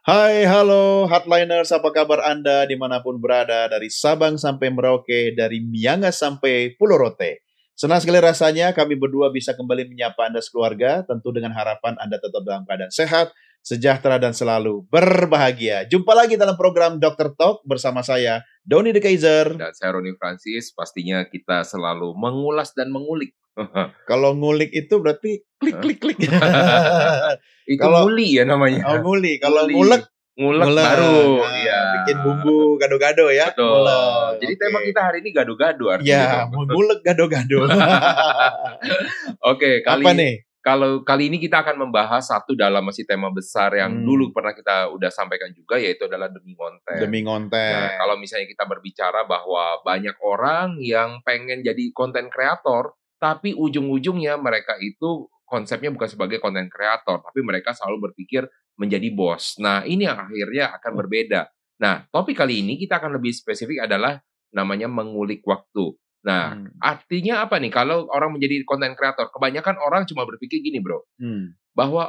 Hai, halo Hardliners, apa kabar Anda dimanapun berada, dari Sabang sampai Merauke, dari Miangas sampai Pulau Rote. Senang sekali rasanya kami berdua bisa kembali menyapa Anda sekeluarga, tentu dengan harapan Anda tetap dalam keadaan sehat, sejahtera, dan selalu berbahagia. Jumpa lagi dalam program Dr. Talk bersama saya, Doni The Kaiser. Dan saya Roni Francis, pastinya kita selalu mengulas dan mengulik. Kalau ngulik itu berarti klik, Hah? klik, klik. Itu Kalau nguli ya namanya. nguli, kalau Nguli. ngulek, Ngulek ngulek. baru, Nah, iya. bikin bumbu gado-gado ya, Betul. ngulek. Jadi tema Oke. kita hari ini gado-gado artinya Ya, dong. mengulek gado-gado. Oke, Apa nih? kalau kali ini kita akan membahas satu dalam masih tema besar yang dulu Hmm, pernah kita udah sampaikan juga, yaitu adalah demi konten. demi Nah, konten. kalau misalnya kita berbicara bahwa banyak orang yang pengen jadi konten kreator, tapi ujung-ujungnya mereka itu konsepnya bukan sebagai konten kreator, tapi mereka selalu berpikir menjadi bos. Nah, ini yang akhirnya akan Oh, berbeda. Nah, topik kali ini kita akan lebih spesifik adalah namanya mengulik waktu. Nah, hmm, artinya apa nih kalau orang menjadi konten kreator? Kebanyakan orang cuma berpikir gini, Bro, hmm, bahwa,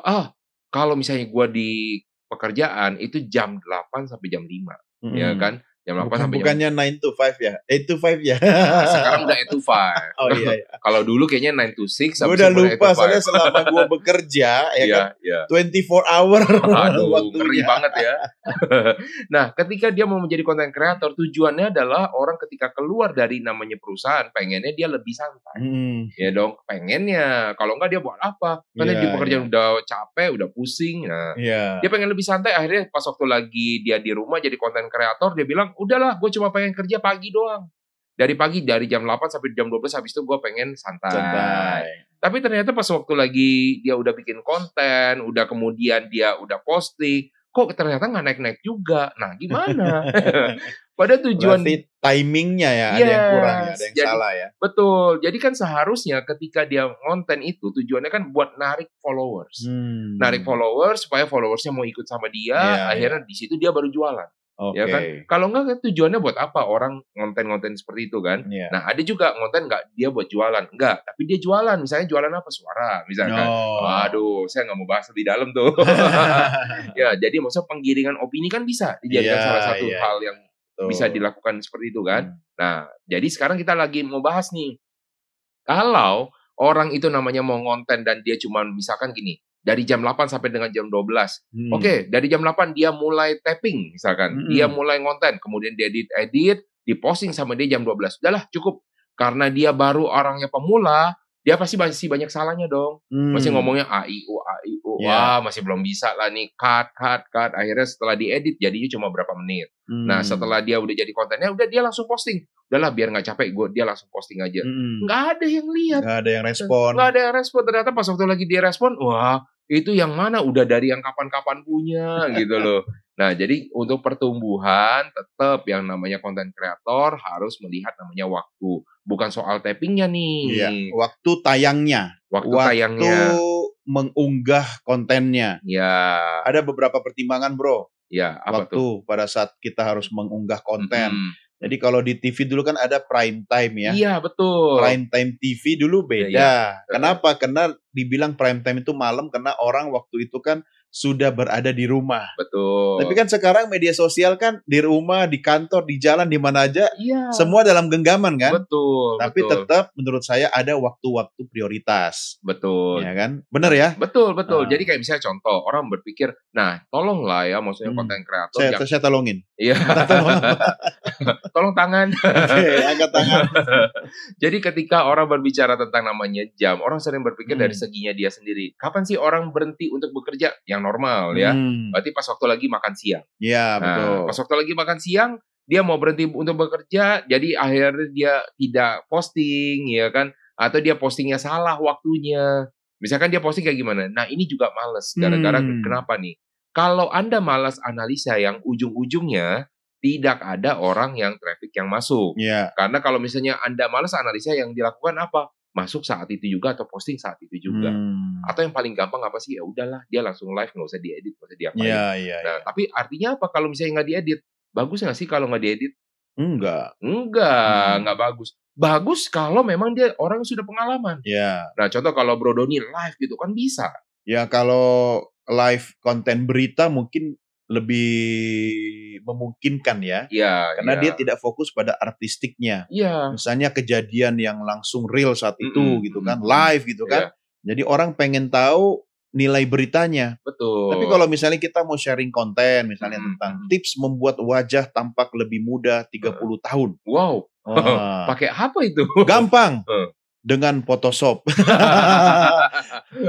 kalau misalnya gua di pekerjaan itu jam 8 sampai jam 5, ya mhm. kan? Jam 8 sampai jam Bukannya 9 to 5 ya? 8 to 5 ya? sekarang udah 8 to 5. Oh, iya ya. Kalau dulu kayaknya 9 to 6, Gue habis udah itu baru 8 lupa to soalnya 5. selama gue bekerja ya kan, Iya, iya. 24 hour Aduh, ngeri waktunya. banget ya. Nah, ketika dia mau menjadi konten kreator, tujuannya adalah orang ketika keluar dari namanya perusahaan, pengennya dia lebih santai. Mhm. Ya dong, pengennya. Kalau enggak dia buat apa? Karena Iya, di iya. pekerjaan udah capek, udah pusing. Nah, Iya. dia pengen lebih santai. Akhirnya pas waktu lagi dia di rumah jadi konten kreator, dia bilang, udahlah, gue cuma pengen kerja pagi doang. Dari pagi, dari jam 8 sampai jam 12, habis itu gue pengen santai. Santai. Tapi ternyata pas waktu lagi dia udah bikin konten, udah kemudian dia udah posting, kok ternyata nggak naik-naik juga. Nah, gimana? Pada Berarti tujuan. timing-nya ya, ada yang kurang ya, ada Yes, yang jadi salah ya? betul. Jadi kan seharusnya ketika dia ngonten itu tujuannya kan buat narik followers. Narik Hmm, followers supaya followersnya mau ikut sama dia, iya, iya. akhirnya di situ dia baru jualan, ya kan. Oke. Kalau enggak kan tujuannya buat apa orang ngonten-ngonten seperti itu kan. Iya. Nah, ada juga ngonten nggak dia buat jualan, enggak, tapi dia jualan, misalnya jualan apa? Suara misalkan. Oh. Waduh, saya nggak mau bahas lebih dalam tuh. Ya, jadi maksudnya penggiringan opini kan bisa Iya, dijadikan salah satu iya, hal iya. yang bisa Betul. dilakukan seperti itu kan. Hmm. Nah, jadi sekarang kita lagi mau bahas nih, kalau orang itu namanya mau ngonten dan dia cuman misalkan gini, dari jam 8 sampai dengan jam 12. Hmm. Oke, dari jam 8 dia mulai tapping misalkan, dia Mhm. mulai ngonten, kemudian dia edit-edit, diposting sama dia jam 12. Udahlah cukup. Karena dia baru orangnya pemula, dia pasti masih banyak salahnya dong. Masih Hmm. ngomongnya a, i, u, a, i, u. Iya. Wah, masih belum bisa lah nih, cut, cut, cut. Akhirnya setelah diedit jadinya cuma berapa menit. Nah, Hmm. setelah dia udah jadi kontennya, udah dia langsung posting. Udahlah biar nggak capek, dia langsung posting aja. Mhm. Nggak ada yang lihat, Nggak ada yang respon. nggak ada yang respon. Ternyata pas waktu lagi dia respon, wah itu yang mana udah dari yang kapan-kapan punya gitu loh. Nah, jadi untuk pertumbuhan tetap yang namanya konten kreator harus melihat namanya waktu, bukan soal tapping-nya Iya, nih, waktu tayangnya, waktu waktu tayangnya. mengunggah kontennya. Ya, Ada beberapa pertimbangan, Bro, ya apa tuh? waktu pada saat kita harus mengunggah konten. Mhm, Jadi kalau di TV dulu kan ada prime time ya. iya betul. Prime time TV dulu Iya iya, beda. heeh, Kenapa? Karena dibilang prime time itu malam karena orang waktu itu kan sudah berada di rumah. Tapi betul. kan sekarang media sosial kan di rumah, di kantor, di jalan, di mana aja, Iya, semua dalam genggaman kan? betul Tapi betul. tetap menurut saya ada waktu-waktu prioritas, Betul. ya kan? Bener ya? Betul betul. Heeh, Jadi kayak misalnya contoh, orang berpikir, nah tolonglah ya maksudnya mhm. konten kreator Saya yang saya tolongin. iya, Minta tolong apa? tolong tangan. Oke, angkat tangan. Jadi ketika orang berbicara tentang namanya jam, orang sering berpikir dari Mhm, seginya dia sendiri. Kapan sih orang berhenti untuk bekerja? Yang normal ya, mhm. berarti pas waktu lagi makan siang. Iya, Nah, betul. pas waktu lagi makan siang, dia mau berhenti untuk bekerja, jadi akhirnya dia tidak posting, ya kan? Atau dia postingnya salah waktunya. Misalkan dia posting kayak gimana? Nah, ini juga males. Gara-gara Hmm, kenapa nih? Kalau Anda malas analisa yang ujung-ujungnya tidak ada orang yang traffic yang masuk. iya, Karena kalau misalnya Anda malas analisa yang dilakukan apa? Masuk saat itu juga atau posting saat itu juga. hmm. Atau yang paling gampang apa sih? Ya udahlah, dia langsung live, nggak usah diedit, nggak usah Iya, diapain. iya, Nah, iya. tapi artinya apa kalau misalnya nggak diedit? Bagus nggak sih kalau nggak diedit? Enggak, Nggak mhm. bagus. Bagus kalau memang dia orang yang sudah pengalaman. Iya. Nah, contoh kalau Bro Doni live gitu kan bisa. Ya kalau live konten berita mungkin lebih memungkinkan ya. Iya, Karena dia iya. tidak fokus pada artistiknya. Iya. Misalnya kejadian yang langsung real saat itu gitu kan, Mhm. live gitu Iya, kan. Jadi orang pengen tahu nilai beritanya. Tapi betul. kalau misalnya kita mau sharing konten misalnya Mhm, tentang mhm. tips membuat wajah tampak lebih muda 30 tahun. Wow, Wah, pakai apa itu? gampang Heeh. dengan Photoshop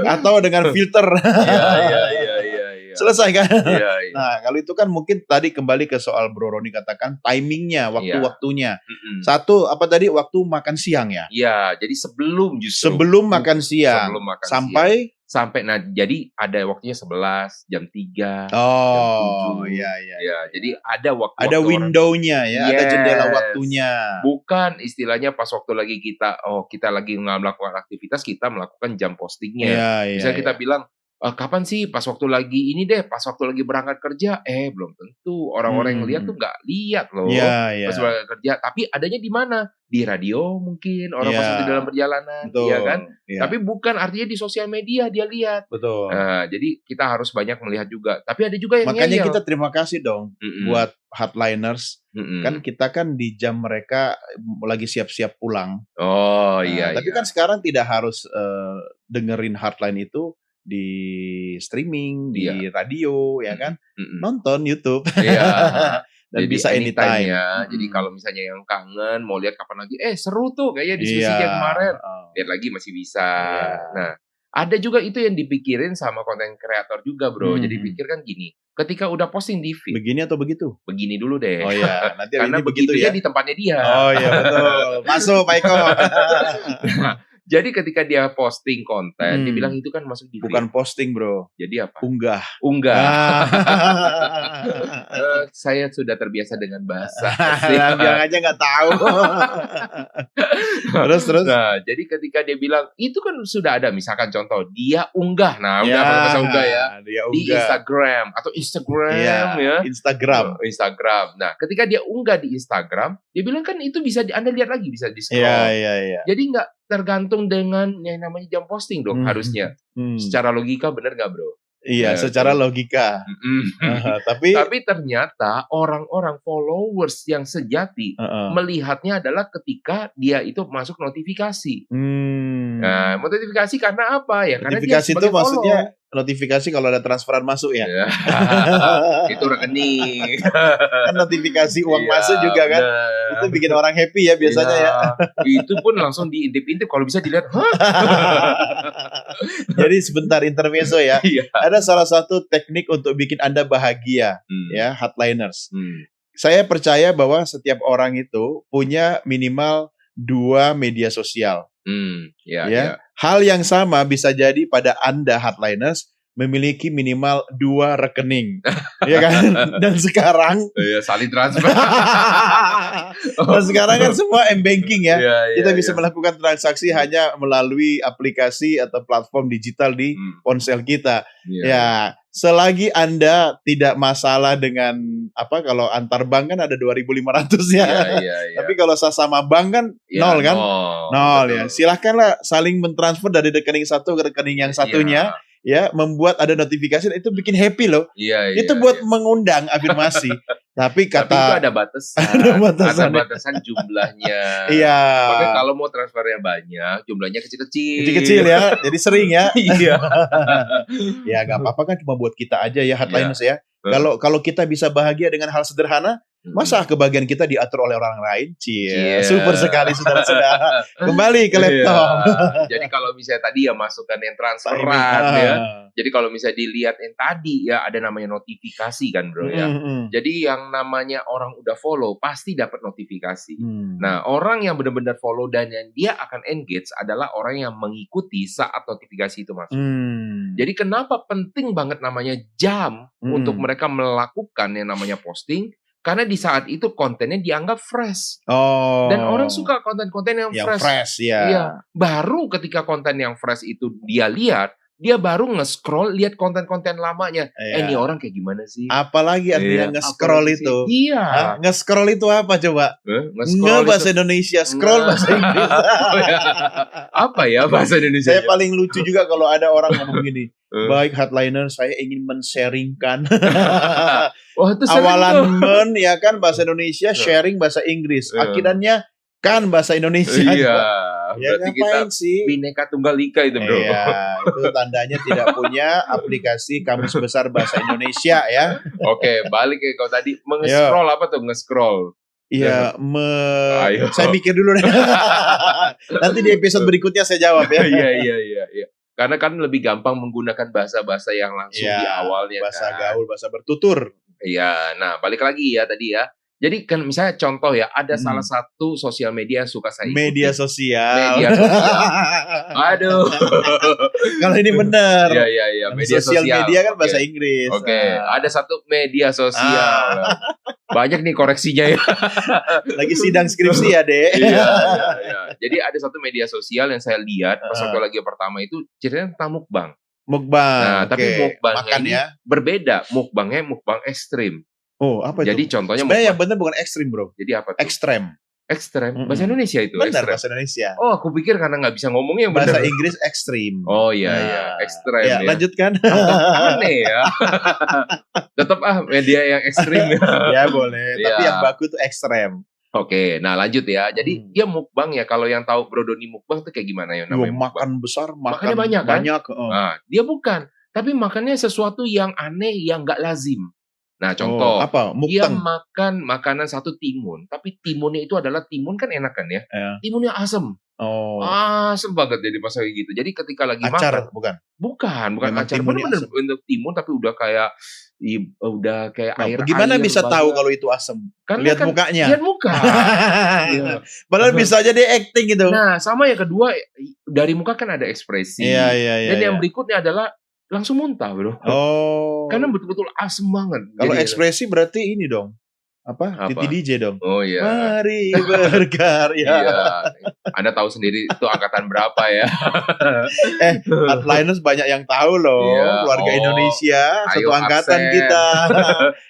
atau dengan filter. Iya, iya, iya, iya, iya. Selesai kan? Iya, iya. Nah, kalau itu kan mungkin tadi kembali ke soal Bro Roni katakan timingnya, Iya. waktu-waktunya. Mhm. Satu, apa tadi? Waktu makan siang ya? Iya, jadi justru. Sebelum makan siang. Sebelum makan Sampai? Sampai, nah jadi ada waktunya 11, jam 3, jam Oh, 7. iya, iya. Ya, jadi ada waktu-waktu Ada window-nya ya, ada jendela Yes. waktunya. Bukan istilahnya pas waktu lagi kita lagi melakukan aktivitas, kita melakukan jam postingnya. Iya, iya, Misalnya kita iya. bilang, kapan sih? Pas waktu lagi ini deh, pas waktu lagi berangkat kerja. Belum tentu. Orang-orang yang lihat tuh nggak lihat loh. Iya, iya. Pas berangkat kerja. Tapi adanya di mana? Di radio mungkin. Orang pas Iya. waktu dalam perjalanan. Betul. Iya kan? Iya. Tapi bukan artinya di sosial media dia lihat. Betul. Nah, jadi kita harus banyak melihat juga. Tapi ada juga yang Makanya ngeyel. kita terima kasih dong buat hardliners. Kan kita kan di jam mereka lagi siap-siap pulang. Oh, iya, Tapi iya. kan sekarang tidak harus dengerin hardline itu di streaming, di radio, ya kan? Nonton YouTube. Iya. Dan Jadi bisa anytime. ya. Jadi kalau misalnya yang kangen mau lihat kapan lagi, seru tuh kayaknya diskusi kayak kemarin. Lihat lagi masih bisa. Iya. Nah, ada juga itu yang dipikirin sama konten kreator juga, Bro. Jadi pikir kan gini, ketika udah posting di feed, Begini atau begitu? begini dulu deh. Oh iya, nanti Karena ini begitu begitunya ya. di tempatnya dia. Oh iya betul. Masuk Pak Eko. Jadi ketika dia posting konten, dia bilang itu kan masuk di feed. Bukan posting, Bro. Jadi apa? Unggah. Saya sudah terbiasa dengan bahasa. Bilang aja nggak tahu. Terus. Nah, jadi ketika dia bilang itu kan sudah ada, misalkan contoh dia unggah, nah udah pakai bahasa unggah ya, dia di unggah. Instagram atau Instagram ya. Instagram. Nah, ketika dia unggah di Instagram, dia bilang kan itu bisa Anda lihat lagi, bisa di scroll. Iya. Jadi nggak tergantung dengan yang namanya jam posting dong harusnya. Secara logika benar nggak, Bro? Iya, secara logika. Tapi ternyata orang-orang followers yang sejati melihatnya adalah ketika dia itu masuk notifikasi. Nah, notifikasi karena apa ya? Karena notifikasi dia itu sebagai maksudnya notifikasi kalau ada transferan masuk ya. Itu rekening. Kan notifikasi uang masuk juga kan. Bener. Itu bikin orang happy ya biasanya ya. Itu pun langsung diintip-intip kalau bisa dilihat. Jadi sebentar intermezzo ya. Iya. Ada salah satu teknik untuk bikin Anda bahagia ya, hardliners. Saya percaya bahwa setiap orang itu punya minimal 2 media sosial. Ya. Hal yang sama bisa jadi pada Anda hardliners memiliki minimal 2 rekening. Ya kan? Dan sekarang saling transfer. Dan sekarang kan semua m-banking ya. Kita bisa iya. melakukan transaksi hanya melalui aplikasi atau platform digital di ponsel kita. Ya, selagi Anda tidak masalah dengan kalau antar bank kan ada 2.500 ya. Iya. Tapi kalau sama bank kan nol kan? Nol ya. Silahkanlah saling mentransfer dari rekening satu ke rekening yang satunya. Ya, membuat ada notifikasi itu bikin happy loh. Itu buat mengundang afirmasi. Tapi itu ada batasan. Ada batasan jumlahnya. Iya. Makanya kalau mau transfernya banyak, jumlahnya kecil-kecil. Kecil-kecil ya. Jadi sering ya. Iya. Ya nggak apa-apa kan, cuma buat kita aja ya hardliners ya. Kalau kita bisa bahagia dengan hal sederhana, masa kebahagiaan kita diatur oleh orang lain? Super sekali saudara-saudara. Kembali ke laptop. Jadi kalau misalnya tadi ya masukkan yang transferan ya. Jadi kalau misalnya dilihat yang tadi ya ada namanya notifikasi kan, Bro ya. Jadi yang namanya orang udah follow pasti dapat notifikasi. Nah, orang yang benar-benar follow dan yang dia akan engage adalah orang yang mengikuti saat notifikasi itu masuk. Jadi kenapa penting banget namanya jam untuk mereka melakukan yang namanya posting? Karena di saat itu kontennya dianggap fresh. Dan orang suka konten-konten yang fresh. Ya. Iya. Baru ketika konten yang fresh itu dia lihat, dia baru nge-scroll lihat konten-konten lamanya. Iya. Ini orang kayak gimana sih? Apalagi artinya Iya, nge-scroll apalagi sih? itu. Iya. Hah? Nge-scroll itu apa coba? Nge-scroll Bahasa itu Indonesia, scroll Nah. bahasa Inggris. Oh, ya. Apa ya bahasa Indonesia? Saya paling lucu juga kalau ada orang ngomong gini. Eh. Baik Hardliner, saya ingin men-sharingkan. Oh, itu sering Awalan tuh. men ya kan bahasa Indonesia, sharing bahasa Inggris. Iya. Akhirannya kan bahasa Indonesia. Iya. Ya Berarti kita ngapain sih? Bhinneka Tunggal Ika itu, Bro. Iya, itu tandanya tidak punya aplikasi kamus besar bahasa Indonesia ya. Oke, balik ke kau tadi nge-scroll apa tuh nge-scroll? Iya, Ayo. saya mikir dulu deh. Nanti di episode berikutnya saya jawab ya. Iya. Karena kan lebih gampang menggunakan bahasa-bahasa yang langsung Iya, di awalnya bahasa kan. gaul, bahasa bertutur. Iya, nah balik lagi ya tadi ya. Jadi kan misalnya contoh ya, ada salah satu sosial media yang suka saya ikuti. Media sosial. Media sosial. Aduh. Kalau ini benar. Iya, media Sosial sosial. media kan Oke. bahasa Inggris. Oke, ada satu media sosial. Banyak nih koreksinya ya. Lagi sidang skripsi ya, Dek. Iya. Jadi ada satu media sosial yang saya lihat pas waktu lagi pertama itu ceritanya tentang mukbang. Mukbang. Nah, tapi Oke. mukbangnya Makan ini ya. berbeda. Mukbangnya mukbang ekstrim. Oh, apa itu? Jadi contohnya Sebenarnya yang mukbang. benar bukan ekstrim, Bro. Jadi apa tuh? Ekstrem. Ekstrem. Bahasa Indonesia itu. Benar ekstrem. bahasa Indonesia. Oh, aku pikir karena nggak bisa ngomongnya yang Bahasa benar. Inggris ekstrim. Oh iya, ekstrem Ya, ya. lanjutkan. Aneh ya. Tetap media yang ekstrim ya. Ya boleh, tapi Iya. yang baku tuh ekstrem. Oke, nah lanjut ya. Jadi dia mukbang ya. Kalau yang tahu Bro Doni mukbang tuh kayak gimana ya Yo, namanya mukbang? makan besar, Makannya banyak, kan? heeh. Nah, dia bukan. Tapi makannya sesuatu yang aneh yang nggak lazim. Nah, contoh. Apa? Dia Mukteng. makan makanan satu timun. Tapi timunnya itu adalah timun kan enak kan ya? Ya. Timunnya asem. Oh, Asem banget jadi pas kayak gitu. Jadi ketika lagi acar makan. bukan? Bukan Memang acar. timunnya Bener-bener asem. untuk timun tapi udah kayak Nah, air. gimana bisa banget. tahu kalau itu asem? Karena Lihat kan mukanya. Lihat muka. Iya. Padahal bisa aja dia acting gitu. Nah, sama yang kedua dari muka kan ada ekspresi. Iya. Dan yang berikutnya adalah langsung muntah, Bro. Oh. Karena betul-betul asem banget. Kalau Jadi- ekspresi berarti ini dong. Apa? Apa? Titi DJ dong. Oh iya. Mari berkarya. Iya. Anda tahu sendiri itu angkatan berapa ya? Hardliners banyak yang tahu loh. Iya. Keluarga Oh, Indonesia, satu ayo angkatan absen. kita.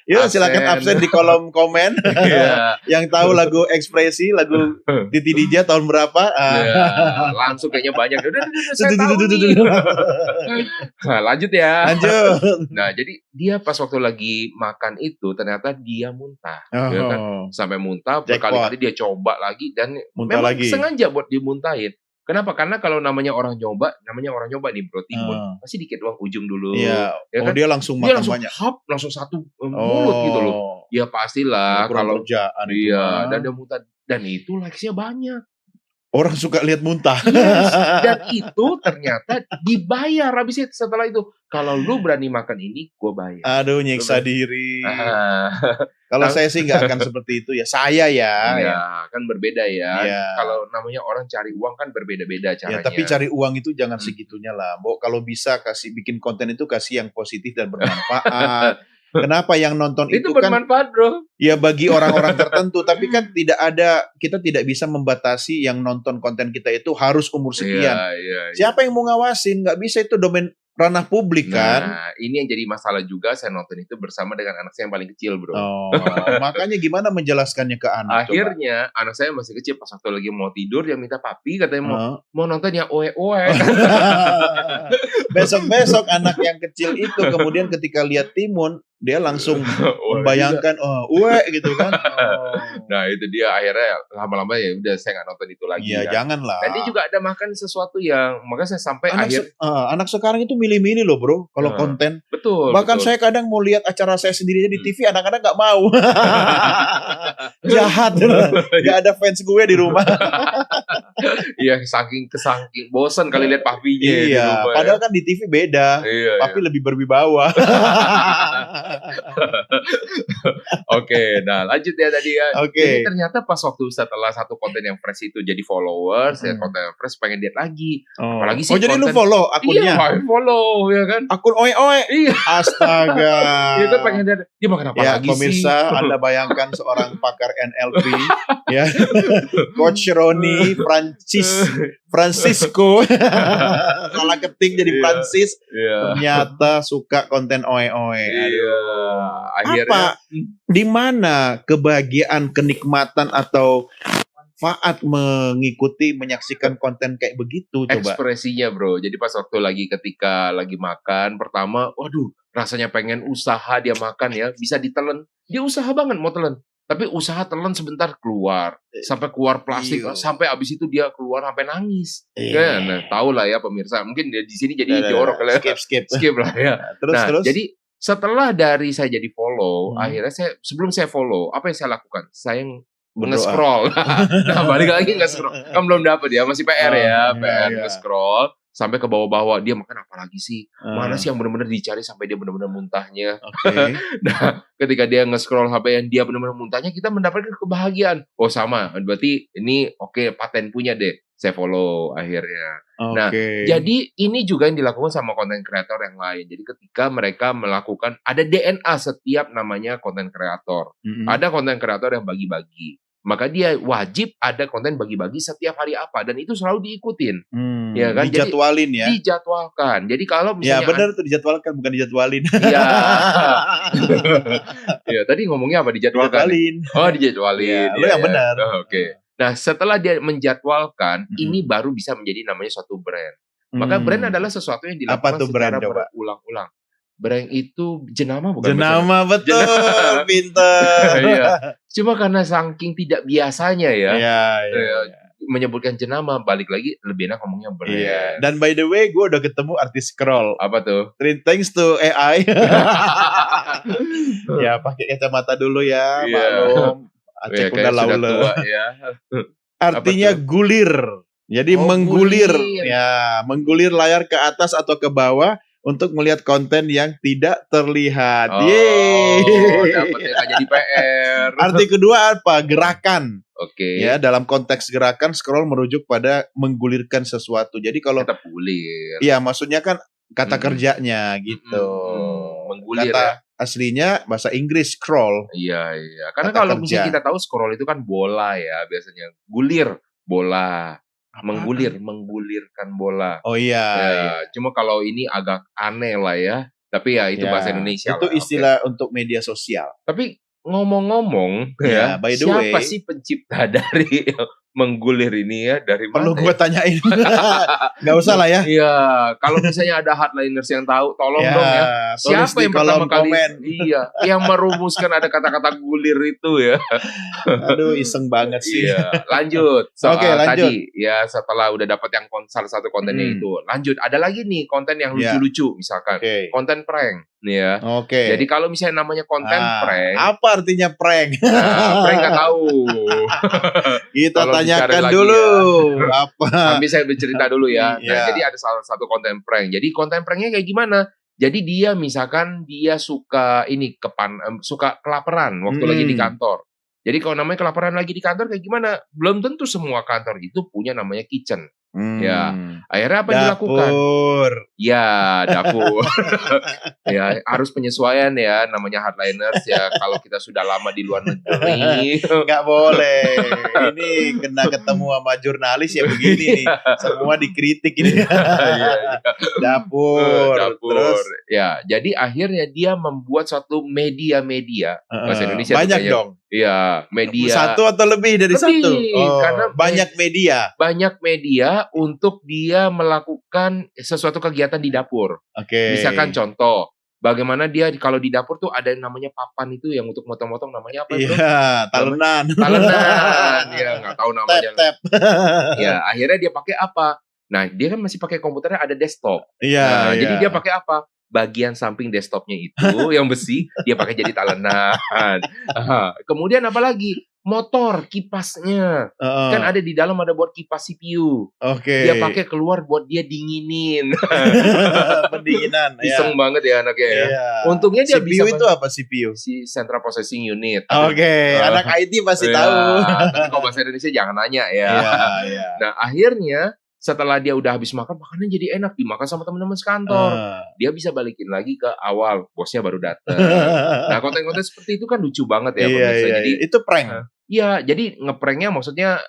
Yuk silakan Absen. absen di kolom komen. Iya. Yang tahu lagu ekspresi, lagu Titi DJ tahun berapa? Iya. Langsung kayaknya banyak. Udah, saya tahu nih. Nah, lanjut ya. Lanjut. Nah, jadi dia pas waktu lagi makan itu ternyata dia muntah. Ya kan? Oh. Sampai muntah, Jackpot. berkali-kali dia coba lagi dan Muntah memang lagi. sengaja buat dimuntahin. Kenapa? Karena kalau namanya orang nyoba nih bro timun, pasti dikit doang ujung dulu. Iya. Ya Oh kan? dia langsung Dia makan langsung banyak. langsung satu mulut gitu loh. Ya pastilah Kurang kalau kerjaan itu iya mah. dan dia muntah dan itu likes-nya banyak. Orang suka lihat muntah. Yes. Dan itu ternyata dibayar habis itu setelah itu. Kalau lu berani makan ini, gue bayar. Aduh nyiksa diri. Ah. Kalau saya sih nggak akan seperti itu ya. Saya ya. Iya, kan berbeda ya. Iya. Kalau namanya orang cari uang kan berbeda-beda Ya, caranya. tapi cari uang itu jangan segitunya lah. Mbok kalau bisa bikin konten itu kasih yang positif dan bermanfaat. Kenapa yang nonton itu itu kan bermanfaat, bro. ya bagi orang-orang tertentu, tapi kan kita tidak bisa membatasi yang nonton konten kita itu harus umur sekian. Iya. Siapa yang mau ngawasin? Nggak bisa, itu domain ranah publik kan. Nah, ini yang jadi masalah juga. Saya nonton itu bersama dengan anak saya yang paling kecil, bro. Oh, makanya gimana menjelaskannya ke anak? Akhirnya anak saya masih kecil pas waktu lagi mau tidur dia minta papi katanya coba? mau nonton yang oe. Besok-besok anak yang kecil itu kemudian ketika lihat timun dia langsung membayangkan gitu kan. Oh. Nah itu dia akhirnya lama-lama ya udah saya nggak nonton itu lagi. Iya, kan. janganlah. Dan dia juga ada makan sesuatu yang makanya saya sampai anak sekarang itu milih-milih loh bro kalau konten. Betul. Bahkan saya kadang mau lihat acara saya sendiri aja di TV, anak-anak nggak mau. Jahat, nggak ada fans gue di rumah. Iya, saking bosan kali lihat papinya. Iya, padahal kan di TV beda. Iya, papi lebih berwibawa. Oke, nah lanjut ya tadi ya. Oke. Jadi ternyata pas waktu setelah satu konten yang fresh itu jadi followers, ya konten yang fresh pengen lihat lagi. Apalagi sih jadi lu follow akunnya? Iya, follow ya kan. Akun oe. Iya. Astaga. Itu pengen lihat dia makan apa ya, lagi pemirsa, sih? Anda bayangkan seorang pakar NLP, ya, Coach Roni, Francisco. Salah ketik jadi Iya. Francis. Iya. Ternyata suka konten oe-oe. Iya. Akhirnya Apa? Di mana kebahagiaan, kenikmatan atau manfaat mengikuti menyaksikan konten kayak begitu coba? ekspresinya, Bro. Jadi pas waktu ketika lagi makan pertama, waduh, rasanya pengen usaha dia makan ya, bisa ditelen. Dia usaha banget mau telan. Tapi usaha telan sebentar keluar, sampai keluar plastik, Iya. sampai abis itu dia keluar sampai nangis. Iya. Ya, nah, tahu lah ya pemirsa. Mungkin dia di sini jadi Udah, jorok kali ya. skip. Skip lah ya. Terus Nah, terus. jadi setelah dari saya jadi follow, Hmm. akhirnya sebelum saya follow, apa yang saya lakukan? Saya Berdoa. nge-scroll. Nah, balik lagi nge-scroll. Kan belum dapat ya, masih PR ya, PR iya. nge-scroll sampai ke bawah-bawah. Dia makan apa lagi sih? Mana Ah, sih yang benar-benar dicari sampai dia benar-benar muntahnya? Oke. Nah, ketika dia nge-scroll sampai yang dia benar-benar muntahnya, kita mendapatkan kebahagiaan. Oh, sama. Berarti ini oke, paten punya deh. Saya follow akhirnya. Nah, Oke. jadi ini juga yang dilakukan sama konten kreator yang lain. Jadi ketika mereka melakukan, ada DNA setiap namanya konten kreator. Mm-mm. Ada konten kreator yang bagi-bagi. Maka dia wajib ada konten bagi-bagi setiap hari apa. Dan itu selalu diikutin. Ya kan? Jadi Dijadwalin ya. dijadwalkan. Jadi kalau Ya misalnya benar tuh dijadwalkan bukan dijadwalin. Iya. Ya, tadi ngomongnya apa? Dijadwalkan. Dijadwalin. Oh, dijadwalin. Ya, lu yang benar. Oh, oke. Nah, setelah dia menjadwalkan, Mm-mm. ini baru bisa menjadi namanya suatu brand. Maka brand adalah sesuatu yang dilakukan Apa tuh brand, secara coba? berulang-ulang. Brand itu jenama bukan? Jenama betul, Jenama. pinter. Iya. Cuma karena saking tidak biasanya ya, Iya. menyebutkan jenama, balik lagi lebih enak ngomongnya brand. Iya. Dan by the way, gue udah ketemu artis scroll. Apa tuh? Thanks to AI. Ya pakai kacamata dulu ya, Iya. maklum. Ya, Acek kayak udah sudah laule. tua ya. Artinya Apa tuh? gulir. Jadi Oh, menggulir. gulir. Ya, menggulir layar ke atas atau ke bawah untuk melihat konten yang tidak terlihat. Oh, Yeay. dapetnya nggak jadi PR. Arti kedua apa? Gerakan. Oke. Ya, dalam konteks gerakan scroll merujuk pada menggulirkan sesuatu. Jadi kalau Tetap gulir. iya maksudnya kan kata Mm-mm. kerjanya gitu. Menggulir Kata aslinya bahasa Inggris scroll. Iya. Karena Kata kalau kerja. misalnya kita tahu scroll itu kan bola ya biasanya. Gulir, bola. Menggulirkan bola. Oh iya. Ya, cuma kalau ini agak aneh lah ya. Tapi ya itu Ya, bahasa Indonesia itu lah, oke. istilah untuk media sosial. Tapi ngomong-ngomong Ya, ya, by the siapa way- sih pencipta dari menggulir ini ya? Dari mana? Perlu ya? gue tanyain. Nggak usah lah ya. Iya, kalau misalnya ada hardliners yang tahu, tolong dong ya. tulis Siapa di yang pertama kolom kali? komen. Iya, yang merumuskan ada kata-kata gulir itu ya. Aduh, iseng banget sih. Iya, lanjut. Soal Oke, lanjut. tadi ya setelah udah dapat yang salah satu kontennya Hmm. itu, lanjut. Ada lagi nih konten yang Ya. lucu-lucu misalkan. Oke. Konten prank nih ya. Oke. Jadi kalau misalnya namanya konten prank, Apa artinya prank? prank nggak tahu. Kita Kalau tanyakan bicara lagi dulu. Apa? Sambil saya bercerita dulu ya. Nah, Iya. jadi ada salah satu konten prank. Jadi konten pranknya kayak gimana? Jadi dia misalkan dia suka suka kelaparan waktu lagi di kantor. Jadi kalau namanya kelaparan lagi di kantor kayak gimana? Belum tentu semua kantor itu punya namanya kitchen. Ya. Akhirnya apa yang dilakukan? Dapur. Ya, dapur. Ya, harus penyesuaian ya namanya hardliners ya. Kalau kita sudah lama di luar negeri, Nggak boleh. Ini kena ketemu sama jurnalis ya begini nih. Semua dikritik ini. Iya. Dapur. Dapur. Terus Ya, jadi akhirnya dia membuat suatu media-media bahasa Indonesia tuh banyak kayaknya. dong. Iya, media. Satu atau lebih dari Lebih, satu? Oh, karena banyak media. Banyak media untuk dia melakukan sesuatu kegiatan di dapur. Oke. Misalkan contoh, bagaimana dia kalau di dapur tuh ada yang namanya papan itu yang untuk motong-motong namanya apa itu? Iya, talenan. Talenan. Ya, nggak tahu namanya. Tap. Ya, akhirnya dia pakai apa? Nah, dia kan masih pakai komputernya ada desktop. Iya, Nah, iya. jadi dia pakai apa? Bagian samping desktopnya itu yang besi dia pakai jadi talenan. Kemudian apa lagi? Motor kipasnya kan ada di dalam, ada buat kipas CPU. Oke. Dia pakai keluar buat dia dinginin. pendinginan. Iseng banget ya anaknya ya. Iya. Untungnya dia CPU bisa itu apa CPU? si Central Processing Unit. Oke, anak IT pasti Iya, tahu. tapi kalau bahasa Indonesia jangan nanya ya. Iya. Nah, akhirnya setelah dia udah habis makan, makannya jadi enak, dimakan sama teman-teman sekantor. Dia bisa balikin lagi ke awal, bosnya baru datang. Nah, konten-konten seperti itu kan lucu banget ya Iya, pemirsa. iya. Jadi Itu prank. iya, jadi ngepranknya maksudnya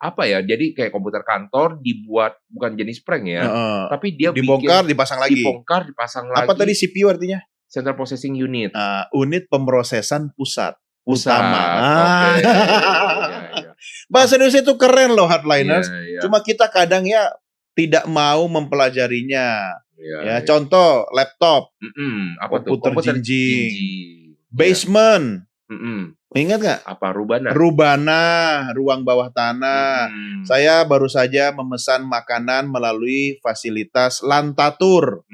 apa ya, jadi kayak komputer kantor dibuat bukan jenis prank ya, Heeh. tapi dia Dibongkar, bikin dipasang lagi. dibongkar, dipasang Apa tadi lagi, CPU artinya? Central Processing Unit. Unit pemrosesan pusat. Pusat, Utama. oke, iya. Bahasa Indonesia itu keren loh, Iya, Hardliners. iya. Cuma kita kadang ya tidak mau mempelajarinya. Iya, Ya, iya. contoh laptop, Apa tuh? komputer jinjing, jinjing. basement. Iya. Ingat nggak? Apa Rubana? Rubana, ruang bawah tanah. Mm-mm. Saya baru saja memesan makanan melalui fasilitas Lantatur.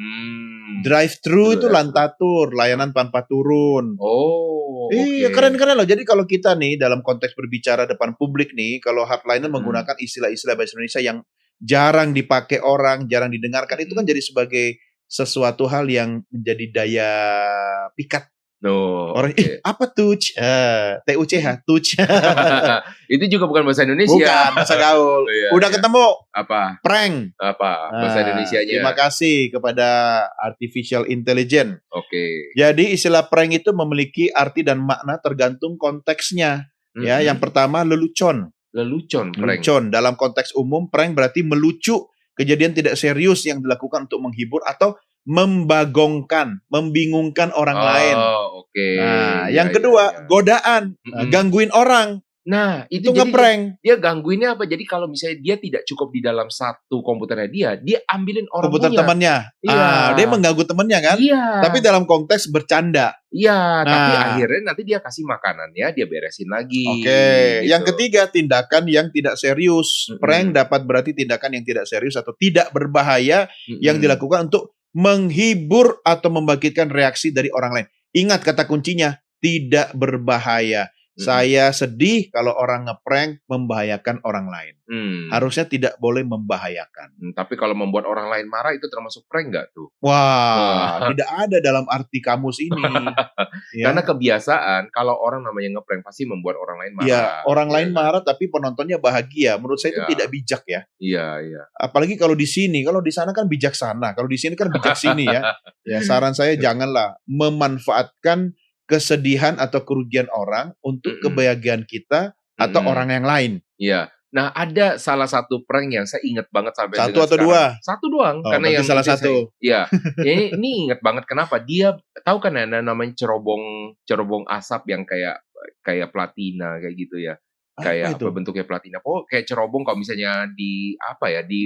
Drive-thru itu Drive-thru. Lantatur, layanan tanpa turun. Oh, Iya, oke. keren-keren loh. Jadi kalau kita nih dalam konteks berbicara depan publik nih, kalau Hardliner Mm-mm. menggunakan istilah-isilah bahasa Indonesia yang jarang dipakai orang, jarang didengarkan, itu kan jadi sebagai sesuatu hal yang menjadi daya pikat. Oh, Orang, oke. apa touch? TUCH, touch. Itu juga bukan bahasa Indonesia. Bukan, bahasa gaul. Iya, Udah iya. ketemu, Apa? prank. Apa bahasa Indonesianya? Terima kasih kepada Artificial Intelligence. Oke. Jadi istilah prank itu memiliki arti dan makna tergantung konteksnya. Ya, yang pertama lelucon. Lelucon, prank. Lelucon dalam konteks umum prank berarti melucu, kejadian tidak serius yang dilakukan untuk menghibur atau membagongkan, membingungkan orang lain. Oh, oke. Nah, Iya, yang kedua iya. godaan, gangguin orang. Nah, Itu jadi ngeprank. dia gangguinnya apa? Jadi kalau misalnya dia tidak cukup di dalam satu komputernya dia ambilin orang Komputer punya. temannya. Iya. Dia mengganggu temannya kan? Iya. Tapi dalam konteks bercanda. Iya, tapi Nah. akhirnya nanti dia kasih makanannya, dia beresin lagi. Oke. gitu. Yang ketiga tindakan yang tidak serius. Prank dapat berarti tindakan yang tidak serius atau tidak berbahaya yang dilakukan untuk menghibur atau membangkitkan reaksi dari orang lain. Ingat kata kuncinya, tidak berbahaya. Saya sedih kalau orang ngeprank membahayakan orang lain. Harusnya tidak boleh membahayakan. Tapi kalau membuat orang lain marah itu termasuk prank nggak tuh? Wah, tidak ada dalam arti kamus ini. Ya. Karena kebiasaan kalau orang namanya ngeprank pasti membuat orang lain marah. Ya, orang lain kan? marah tapi penontonnya bahagia. Menurut saya itu Iya. tidak bijak ya. Iya. Apalagi kalau di sini, kalau di sana kan bijaksana, kalau di sini kan bijak sini ya. Ya, saran saya janganlah memanfaatkan kesedihan atau kerugian orang untuk kebahagiaan kita atau orang yang lain. Iya. Nah, ada salah satu prank yang saya ingat banget sampai Satu dengan atau sekarang. dua? Satu doang. Oh, Karena berarti yang salah itu satu. Iya. Ini ingat banget kenapa? Dia tahu kan ada namanya cerobong asap yang kayak platina kayak gitu ya. Kayak apa bentuknya platina? Oh, kayak cerobong kalau misalnya di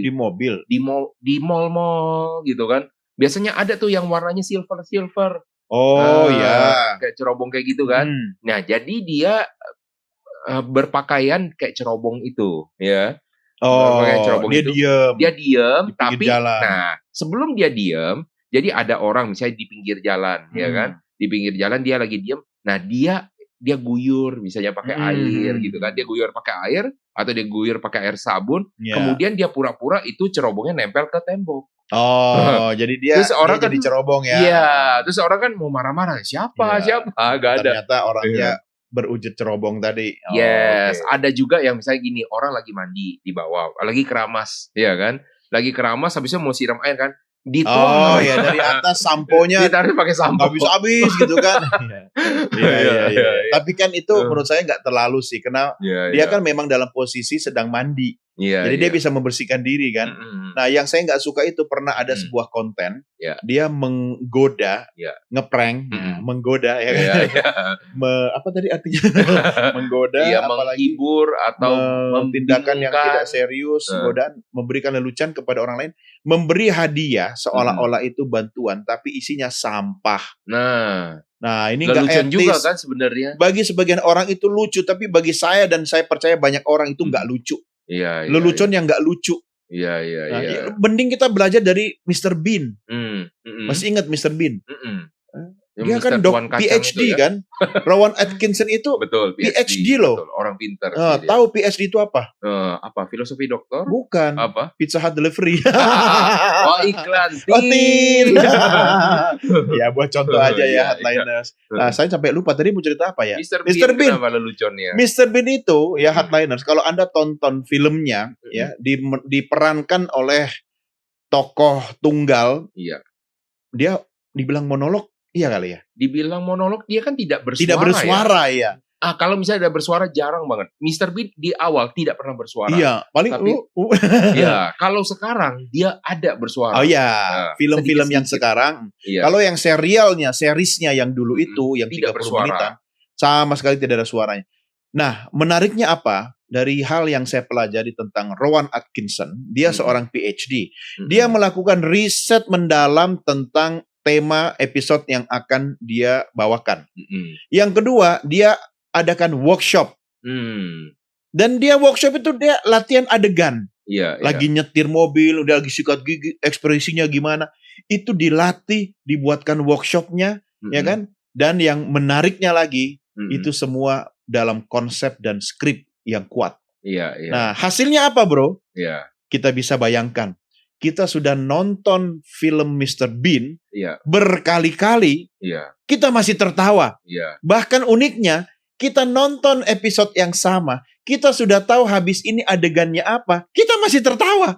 mobil, di mall-mall gitu kan. Biasanya ada tuh yang warnanya silver. Oh ya. Kayak cerobong kayak gitu kan. Nah, jadi dia berpakaian kayak cerobong itu, ya. Oh, cerobong dia itu. diem. Dia diem, di pinggir tapi jalan. nah sebelum dia diem, jadi ada orang misalnya di pinggir jalan, ya kan? Di pinggir jalan dia lagi diem. Nah dia guyur, misalnya pakai air gitu kan. Dia guyur pakai air atau dia guyur pakai air sabun. Ya. Kemudian dia pura-pura itu cerobongnya nempel ke tembok. Oh, jadi dia jadi cerobong ya. Iya, terus orang kan mau marah-marah. Siapa? Gak ada. Ternyata orangnya berwujud cerobong tadi. Yes, ada juga yang misalnya gini, orang lagi mandi di bawah, lagi keramas, ya kan? Lagi keramas, habisnya mau siram air kan? Dituang. Oh ya, dari atas samponya ditarik pakai sampo. Nggak bisa habis gitu kan. Iya. Tapi kan itu menurut saya nggak terlalu sih, karena dia kan memang dalam posisi sedang mandi. Jadi dia bisa membersihkan diri kan. Nah, yang saya nggak suka itu pernah ada sebuah konten, dia menggoda, ngeprank, menggoda ya kan. Apa tadi artinya? Menggoda, apalagi menghibur atau tindakan yang tidak serius, godaan, memberikan lelucon kepada orang lain, memberi hadiah seolah-olah itu bantuan, tapi isinya sampah. Nah, ini nggak etis juga kan sebenarnya. Bagi sebagian orang itu lucu, tapi bagi saya dan saya percaya banyak orang itu nggak lucu. Lelucon yang nggak lucu. Iya. Mending kita belajar dari Mr. Bean. Masih ingat Mr. Bean? Dia kan PhD kan. Rowan Atkinson itu betul, PhD loh. Betul, orang pintar. Tahu PhD itu apa? Apa? Filosofi doktor? Bukan. Apa? Pizza Hut delivery. Iklan. Ya buat contoh aja ya, Hardliners. Nah, saya sampai lupa tadi mau cerita apa ya? Mr. Bean. Kenapa leluconnya? Mr. Bean itu ya, Hardliners. Kalau Anda tonton filmnya ya, diperankan oleh tokoh tunggal. Iya. Dia dibilang monolog. Iya kali ya. Dibilang monolog, dia kan tidak bersuara. Tidak bersuara ya. Kalau misalnya ada bersuara jarang banget. Mr. Bean di awal tidak pernah bersuara. Iya, paling Tapi ya, kalau sekarang dia ada bersuara. Oh iya, Nah, film-film yang sedikit-sedikit. sekarang. Iya. Kalau yang seriesnya yang dulu itu, yang Tidak 30 bersuara. menitan, sama sekali tidak ada suaranya. Nah, menariknya apa? Dari hal yang saya pelajari tentang Rowan Atkinson, dia seorang PhD. Dia melakukan riset mendalam tentang tema episode yang akan dia bawakan. Yang kedua, dia adakan workshop. Dan dia workshop itu dia latihan adegan. Iya, Lagi nyetir mobil, udah lagi sikat gigi, ekspresinya gimana. Itu dilatih, dibuatkan workshopnya, ya kan? Dan yang menariknya lagi, itu semua dalam konsep dan skrip yang kuat. Iya. Nah, hasilnya apa, bro? Iya. Kita bisa bayangkan. Kita sudah nonton film Mr. Bean berkali-kali, kita masih tertawa. Bahkan uniknya, kita nonton episode yang sama, kita sudah tahu habis ini adegannya apa, kita masih tertawa.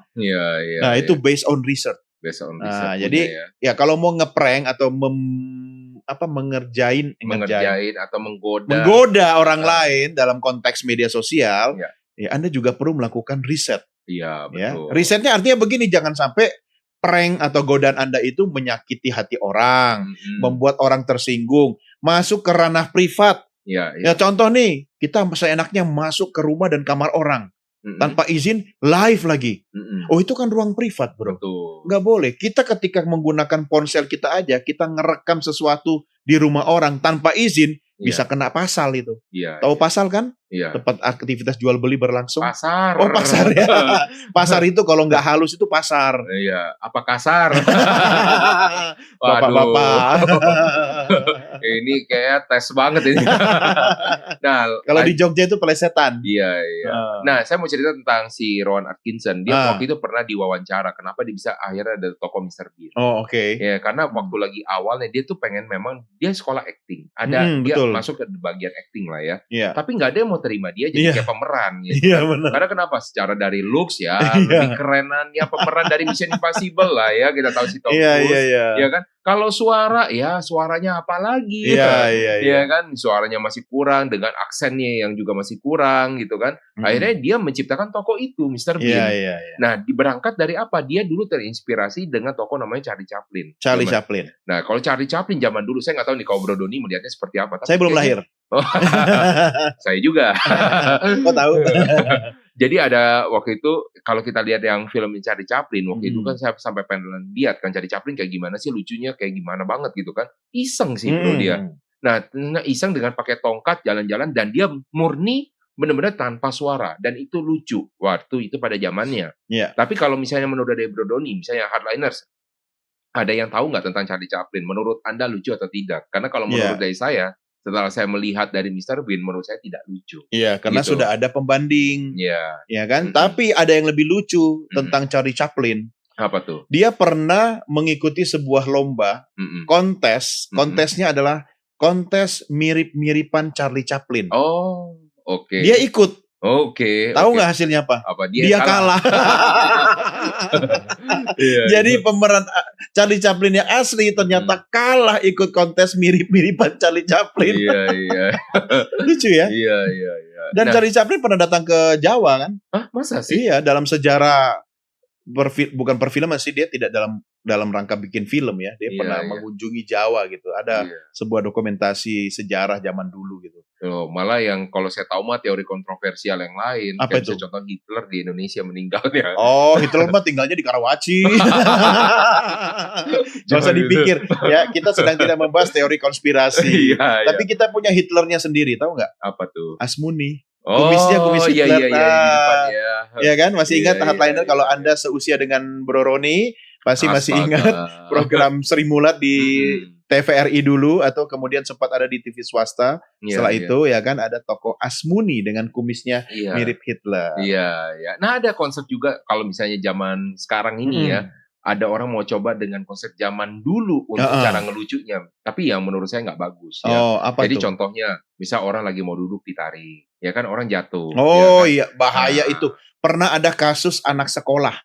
Nah, itu based on research. Nah, jadi ya kalau mau ngeprank atau mengerjain atau menggoda orang lain dalam konteks media sosial, ya Anda juga perlu melakukan riset. Iya, betul. Ya. Risetnya artinya begini, jangan sampai prank atau godaan Anda itu menyakiti hati orang, membuat orang tersinggung, masuk ke ranah privat. Ya contoh nih, kita seenaknya masuk ke rumah dan kamar orang tanpa izin, live lagi. Oh, itu kan ruang privat, bro. Betul. Nggak boleh. Kita ketika menggunakan ponsel kita aja, kita ngerekam sesuatu di rumah orang tanpa izin, bisa kena pasal itu. Tahu pasal kan? Tempat aktivitas jual beli berlangsung. Pasar. Oh, pasar ya. Pasar itu kalau nggak halus itu pasar. Iya. Apa kasar? Bapak-bapak. Ini kayak tes banget ini. Nah, kalau di Jogja itu pelesetan. Iya. Nah, saya mau cerita tentang si Rowan Atkinson. Dia waktu itu pernah diwawancara. Kenapa dia bisa akhirnya ada tokoh Mr. Bean? Oh, oke. Ya, karena waktu lagi awalnya dia tuh pengen memang dia sekolah acting. Dia masuk ke bagian acting lah ya. Tapi nggak ada yang mau terima dia jadi kayak pemeran gitu. Karena kenapa? Secara dari looks ya, lebih kerenannya pemeran dari Mission Impossible lah ya, kita tahu si Tom Cruise. Ya kan? Kalau suara, ya suaranya apa lagi? Ya kan? Suaranya masih kurang, dengan aksennya yang juga masih kurang gitu kan. Akhirnya dia menciptakan tokoh itu, Mr. Bean. Nah, berangkat dari apa? Dia dulu terinspirasi dengan tokoh namanya Charlie Chaplin. Chaplin. Nah, kalau Charlie Chaplin zaman dulu, saya nggak tahu nih kalau Bro Doni melihatnya seperti apa. Tapi saya belum lahir. Saya juga. Kok tahu? Jadi ada waktu itu kalau kita lihat yang film Charlie Chaplin waktu itu kan saya sampai pengen lihat kan Charlie Chaplin kayak gimana sih, lucunya kayak gimana banget gitu kan. Iseng sih bro dia. Nah, iseng dengan pakai tongkat jalan-jalan dan dia murni benar-benar tanpa suara dan itu lucu waktu itu pada zamannya. Tapi kalau misalnya menurut Bro Doni, misalnya Hardliners, ada yang tahu nggak tentang Charlie Chaplin? Menurut Anda lucu atau tidak? Karena kalau menurut dari saya, setelah saya melihat dari Mr. Bean, menurut saya tidak lucu. Iya, karena gitu. sudah ada pembanding. Ya kan? Tapi ada yang lebih lucu tentang Charlie Chaplin. Apa tuh? Dia pernah mengikuti sebuah lomba, kontes. Kontesnya adalah kontes mirip-miripan Charlie Chaplin. Oh, oke. Dia ikut. Oke. Tahu nggak hasilnya apa? Dia kalah. Jadi pemeran Charlie Chaplin yang asli ternyata kalah ikut kontes mirip-miripan Charlie Chaplin. Iya. Lucu ya? Iya. Dan Charlie Chaplin pernah datang ke Jawa kan? Hah, masa sih? Iya, dalam sejarah bukan perfilman sih, dia tidak dalam rangka bikin film ya. Dia pernah mengunjungi Jawa gitu. Ada sebuah dokumentasi sejarah zaman dulu gitu. Malah yang kalau saya tahu mah teori kontroversial yang lain. Apa itu? Contoh Hitler di Indonesia meninggalnya. Oh, Hitler mah tinggalnya di Karawaci. Gak usah dipikir. Ya, kita sedang tidak membahas teori konspirasi. Tapi kita punya Hitlernya sendiri, tahu nggak? Apa tuh? Asmuni. Kumisnya kumis Hitler. Iya kan? Masih ingat Hardliner kalau Anda seusia dengan Bro Roni, pasti masih ingat program Sri Mulat di TVRI dulu atau kemudian sempat ada di TV swasta. Setelah itu ya kan ada tokoh Asmuni dengan kumisnya mirip Hitler. Iya. Nah, ada konsep juga kalau misalnya zaman sekarang ini ya, ada orang mau coba dengan konsep zaman dulu untuk cara ngelucunya. Tapi yang menurut saya nggak bagus ya. Jadi contohnya, misal orang lagi mau duduk ditarik, ya kan orang jatuh. Iya, bahaya itu. Pernah ada kasus anak sekolah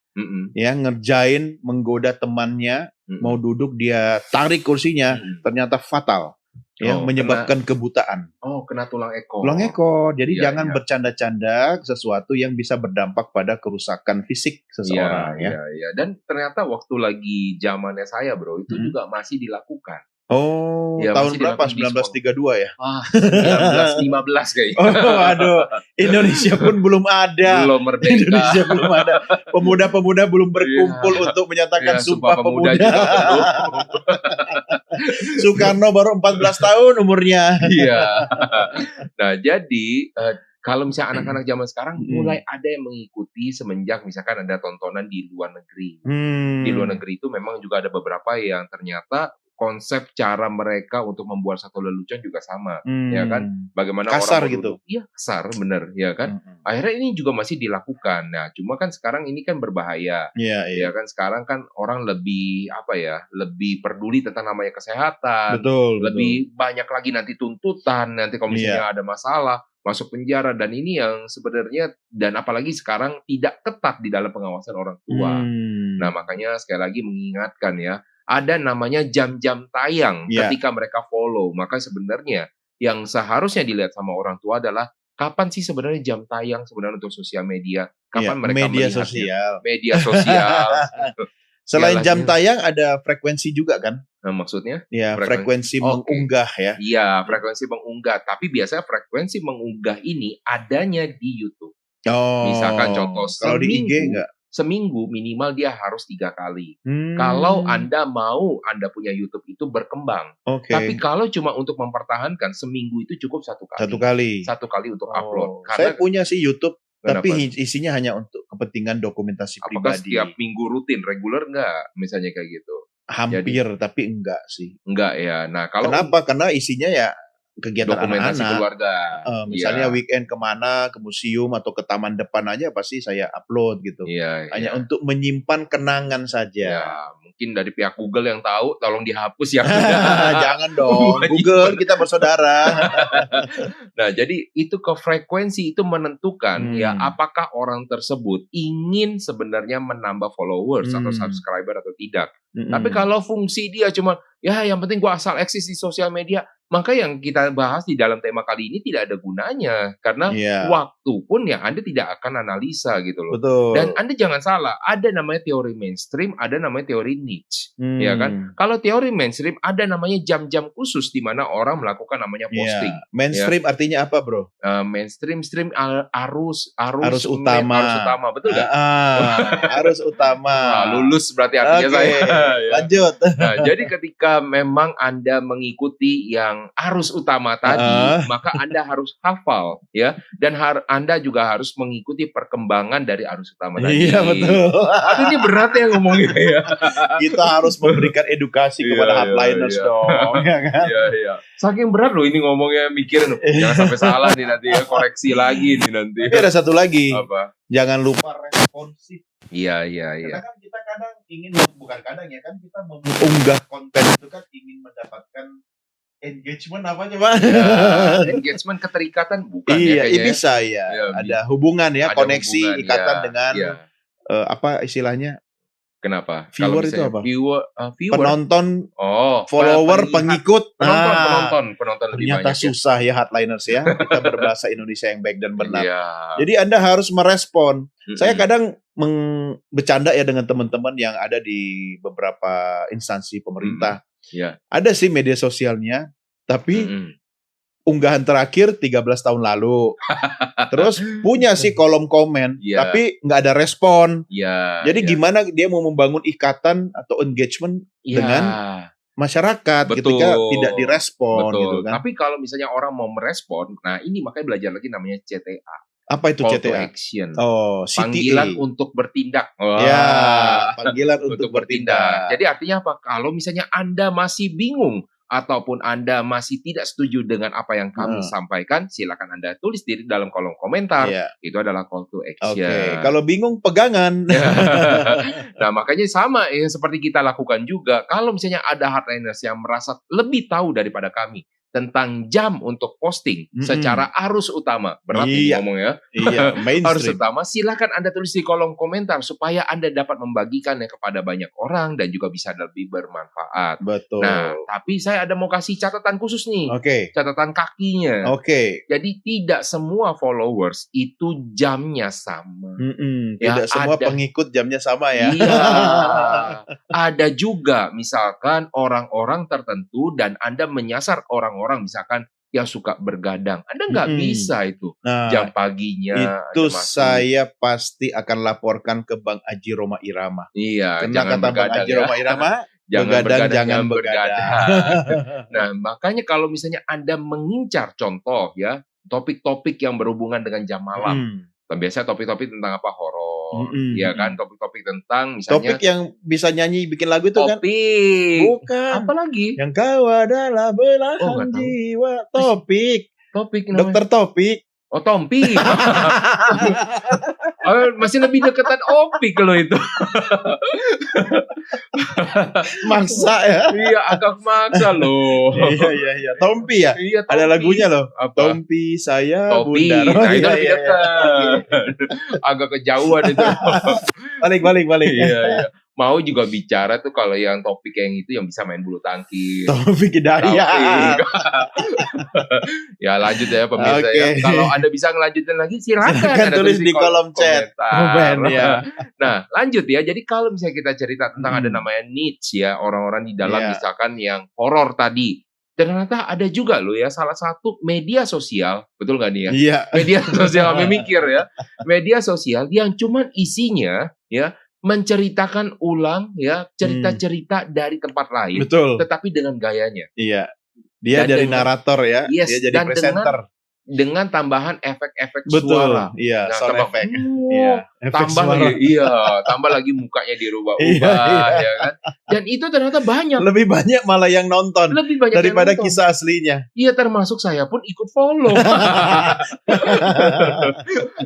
ya ngerjain menggoda temannya, mau duduk dia tarik kursinya, ternyata fatal. ya, menyebabkan kebutaan. Kena tulang ekor. Tulang ekor. Jadi Iya, jangan iya. bercanda-canda sesuatu yang bisa berdampak pada kerusakan fisik seseorang ya. Iya. Dan ternyata waktu lagi zamannya saya, Bro, itu juga masih dilakukan. Oh, Ya, tahun masih berapa? dilakukan di sekolah. 1932 ya? 1915 kayaknya. Oh, aduh, Indonesia pun belum ada. Belum merdeka. Indonesia belum ada. Pemuda-pemuda belum berkumpul Iya. untuk menyatakan Iya, Sumpah Pemuda. juga belum. Soekarno baru 14 tahun umurnya. Iya. Nah, jadi kalau misalnya anak-anak zaman sekarang mulai ada yang mengikuti semenjak misalkan ada tontonan di luar negeri. Di luar negeri itu memang juga ada beberapa yang ternyata konsep cara mereka untuk membuat satu lelucon juga sama, ya kan? Bagaimana Kasar orang gitu. Iya, kasar, bener, ya kan? Akhirnya ini juga masih dilakukan. Nah, cuma kan sekarang ini kan berbahaya. Iya. Ya kan sekarang kan orang lebih lebih peduli tentang namanya kesehatan. Betul. Lebih banyak lagi nanti tuntutan, nanti kalau misalnya ada masalah masuk penjara, dan ini yang sebenarnya, dan apalagi sekarang tidak ketat di dalam pengawasan orang tua. Nah, makanya sekali lagi mengingatkan ya, ada namanya jam-jam tayang ketika mereka follow. Maka sebenarnya yang seharusnya dilihat sama orang tua adalah kapan sih sebenarnya jam tayang sebenarnya untuk sosial media? Kapan mereka media melihatnya? sosial. Media sosial. Selain jam tayang ada frekuensi juga kan? Nah, maksudnya? Ya, frekuensi mengunggah ya. Iya, frekuensi mengunggah. Tapi biasanya frekuensi mengunggah ini adanya di YouTube. Misalkan contoh, kalau di IG enggak? Seminggu minimal dia harus 3 kali. Kalau Anda mau Anda punya YouTube itu berkembang. Tapi kalau cuma untuk mempertahankan, seminggu itu cukup 1 kali. 1 kali untuk upload. Saya punya sih YouTube, tapi isinya hanya untuk kepentingan dokumentasi Apakah pribadi. setiap minggu rutin, reguler nggak? Misalnya kayak gitu. Hampir, tapi enggak sih. Enggak ya. Nah, kalau kenapa? Karena isinya ya kegiatan dokumentasi anak-anak. keluarga. Misalnya weekend kemana, ke museum atau ke taman depan aja pasti saya upload gitu. Hanya untuk menyimpan kenangan saja. Ya, mungkin dari pihak Google yang tahu, tolong dihapus ya. Jangan dong, Google kita bersaudara. Nah, jadi itu ke frekuensi itu menentukan ya apakah orang tersebut ingin sebenarnya menambah followers atau subscriber atau tidak. Tapi kalau fungsi dia cuma ya yang penting gua asal eksis di sosial media, maka yang kita bahas di dalam tema kali ini tidak ada gunanya. Karena waktu pun ya Anda tidak akan analisa gitu loh. Betul. Dan Anda jangan salah, ada namanya teori mainstream, ada namanya teori niche. Ya kan? Kalau teori mainstream ada namanya jam-jam khusus di mana orang melakukan namanya posting. Mainstream artinya apa, Bro? Mainstream arus utama. Arus utama, betul nggak? Arus utama. Lulus berarti artinya saya. Lanjut. Nah, jadi ketika memang Anda mengikuti yang arus utama tadi, maka Anda harus hafal ya, dan Anda juga harus mengikuti perkembangan dari arus utama tadi. Iya, betul. Aduh, ini berat ya ngomongnya ya. Kita harus memberikan edukasi kepada hardliners dong, ya kan? Iya. Saking berat loh ini ngomongnya, mikirin jangan sampai salah nih nanti ya, koreksi lagi nih nanti. Tapi ada satu lagi. Apa? Jangan lupa responsif. Iya. Karena kan kita kadang ingin, bukan kadang ya kan, kita mengunggah konten itu kan ingin mendapatkan engagement apa coba? Ya, engagement, keterikatan bukan iya, ya kayaknya. Bisa ya. Ada hubungan ya, ada koneksi, hubungan, ikatan dengan apa istilahnya? Kenapa? Viewer itu apa? Viewer. Penonton, follower, pengikut. Penonton lebih ternyata banyak. susah ya hardliners ya. Kita berbahasa Indonesia yang baik dan benar. Iya. Jadi Anda harus merespon. Saya kadang bercanda ya dengan teman-teman yang ada di beberapa instansi pemerintah. Ada sih media sosialnya, tapi unggahan terakhir 13 tahun lalu. Terus punya sih kolom komen, tapi nggak ada respon. Jadi gimana dia mau membangun ikatan atau engagement dengan masyarakat ketika tidak direspon gitu kan. Tapi kalau misalnya orang mau merespon, nah ini makanya belajar lagi namanya CTA. Apa itu Call CTA? to action. CTA. Panggilan untuk bertindak. Panggilan untuk bertindak. Jadi artinya apa? Kalau misalnya Anda masih bingung ataupun Anda masih tidak setuju dengan apa yang kami sampaikan, silakan Anda tulis di dalam kolom komentar. Itu adalah call to action. Kalau bingung, pegangan. Nah, makanya sama seperti kita lakukan juga. Kalau misalnya ada hardliners yang merasa lebih tahu daripada kami tentang jam untuk posting secara arus utama. Berat ini Iya. ngomongnya. Iya, Arus mainstream. utama, silakan Anda tulis di kolom komentar supaya Anda dapat membagikannya kepada banyak orang dan juga bisa lebih bermanfaat. Betul. Nah, tapi saya ada mau kasih catatan khusus nih. Oke. Catatan kakinya. Oke. Jadi tidak semua followers itu jamnya sama. Ya, Tidak semua ada. pengikut jamnya sama ya. Iya. Ada juga misalkan orang-orang tertentu dan Anda menyasar orang-orang misalkan yang suka bergadang. Anda nggak bisa itu. Nah, Jam paginya itu Anda masuk. saya pasti akan laporkan ke Bang Aji Roma Irama. Iya, Karena jangan kata Bang begadang Aji ya. Roma Irama, Jangan begadang begadang, jangan jangan begadang. Nah, makanya kalau misalnya Anda mengincar contoh ya, topik-topik yang berhubungan dengan jam malam. Biasanya topik-topik tentang apa? Horor, ya kan? Topik-topik tentang misalnya Topik yang bisa nyanyi bikin lagu itu kan? topik. Bukan. Apa lagi? Yang kau adalah belahan nggak tahu. jiwa. Topik. Topik namanya. Dokter Topik. Oh, Tompi. Oh, masih lebih deketan Opik loh itu. Maksa ya. Iya, agak maksa loh. Iya. Tompi ya? Iya, Ada Tompi. lagunya loh. Apa? Tompi saya Topi. bundar. Nah, itu iya, lebih iya. dekat. Agak kejauhan itu. Balik. Iya. Mau juga bicara tuh kalau yang topik yang itu yang bisa main bulu tangkis. Topik Hidayat. Topik. Ya lanjut ya pemirsa ya. Oke. Kalau Anda bisa ngelanjutin lagi silakan Silakan Anda tulis di kolom chat. komentar. Ya. Nah, lanjut ya. Jadi kalau misalnya kita cerita tentang ada Hmm. namanya niche ya, orang-orang di dalam Iya. misalkan yang horor tadi. Ternyata ada juga loh ya salah satu media sosial, betul nggak nih ya? Iya. Media sosial memikir ya. Media sosial yang cuman isinya ya menceritakan ulang ya cerita-cerita dari tempat lain, Betul. tetapi dengan gayanya. Iya. Dia Dan dari dengan- narator ya. Yes, Dia jadi dan presenter. dengan tambahan efek-efek Betul. suara. Iya, Nah, sound tambah- effect. Oh, Iya. Efek tambah suara. lagi, tambah lagi mukanya dirubah-ubah, Iya. ya kan? Dan itu ternyata banyak, Lebih banyak malah yang nonton lebih banyak daripada yang nonton. kisah aslinya. Iya, termasuk saya pun ikut follow.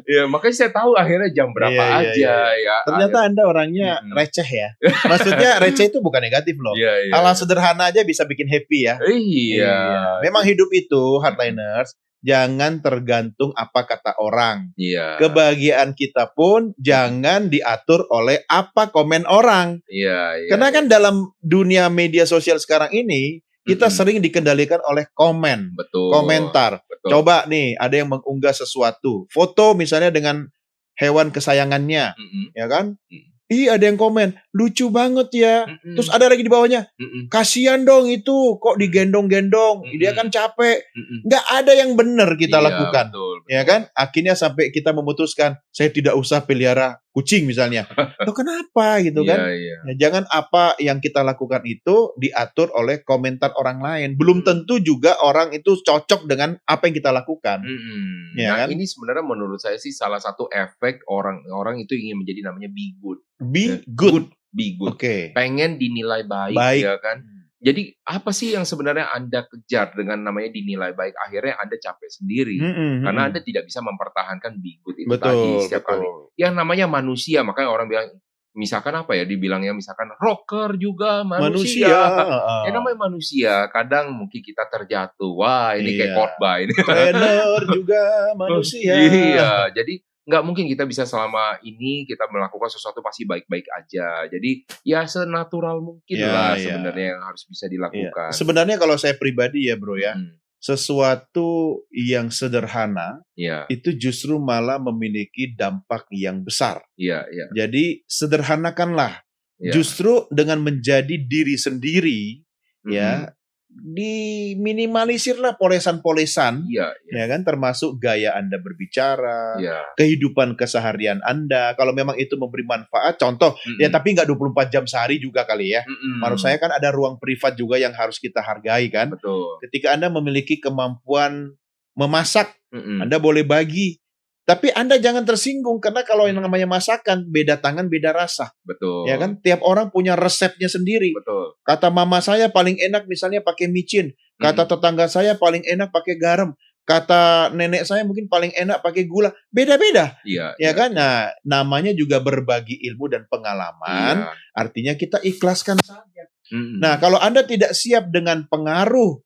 Ya, makanya saya tahu akhirnya jam berapa Iya, iya, aja ya. Ternyata Anda orangnya receh ya. Maksudnya receh itu bukan negatif loh. Iya. Hal sederhana aja bisa bikin happy ya. Iya. Memang hidup itu, hardliners, jangan tergantung apa kata orang. Iya. Kebahagiaan kita pun jangan diatur oleh apa komen orang. Iya. Karena kan dalam dunia media sosial sekarang ini, kita Mm-mm. sering dikendalikan oleh komen, Betul. komentar. Betul. Coba nih, ada yang mengunggah sesuatu. Foto misalnya dengan hewan kesayangannya, Mm-mm. ya kan? Mm. Ih, ada yang komen, lucu banget ya. Mm-mm. Terus ada lagi di bawahnya, Mm-mm. kasihan dong itu, kok digendong-gendong. Mm-mm. Dia kan capek. Mm-mm. Nggak ada yang benar kita Iya, lakukan. betul. Ya kan? Akhirnya sampai kita memutuskan, saya tidak usah pelihara kucing misalnya. Loh kenapa gitu kan? Iya. Ya, jangan apa yang kita lakukan itu diatur oleh komentar orang lain. Belum tentu juga orang itu cocok dengan apa yang kita lakukan. Mm-mm. Ya Nah, kan? ini sebenarnya menurut saya sih salah satu efek orang-orang itu ingin menjadi namanya be good. Be good. Be good. Oke. Pengen dinilai baik, Baik. ya kan? Jadi apa sih yang sebenarnya Anda kejar dengan namanya dinilai baik? Akhirnya Anda capek sendiri. Karena Anda tidak bisa mempertahankan be good itu tadi betul, setiap kali. betul. Yang namanya manusia, makanya orang bilang misalkan apa ya, dibilangnya misalkan rocker juga manusia. Manusia. Yang namanya manusia, kadang mungkin kita terjatuh. Wah, ini kayak Iya. khotbah ini. Trainer juga manusia. Iya, jadi nggak mungkin kita bisa selama ini kita melakukan sesuatu pasti baik-baik aja. Jadi ya senatural mungkin Iya, lah iya. sebenarnya yang harus bisa Iya. dilakukan. Sebenarnya kalau saya pribadi ya bro ya, Hmm, sesuatu yang sederhana Iya, itu justru malah memiliki dampak yang besar. iya. Jadi sederhanakanlah. Iya. Justru dengan menjadi diri sendiri, Mm-mm. ya, diminimalisirlah polesan-polesan, Iya. ya kan, termasuk gaya Anda berbicara, Iya. kehidupan keseharian Anda. Kalau memang itu memberi manfaat, contoh, ya Mm-mm. tapi nggak 24 jam sehari juga kali ya. Mm-mm. Menurut saya kan ada ruang privat juga yang harus kita hargai kan. Betul. Ketika Anda memiliki kemampuan memasak, Mm-mm. Anda boleh bagi. Tapi Anda jangan tersinggung karena kalau yang namanya masakan beda tangan beda rasa, Betul. ya kan? Tiap orang punya resepnya sendiri. Betul. Kata mama saya paling enak misalnya pakai micin, kata tetangga saya paling enak pakai garam, kata nenek saya mungkin paling enak pakai gula. Beda-beda, Iya. ya kan? Nah, namanya juga berbagi ilmu dan pengalaman. Iya. Artinya kita ikhlaskan saja. Mm-mm. Nah, kalau Anda tidak siap dengan pengaruh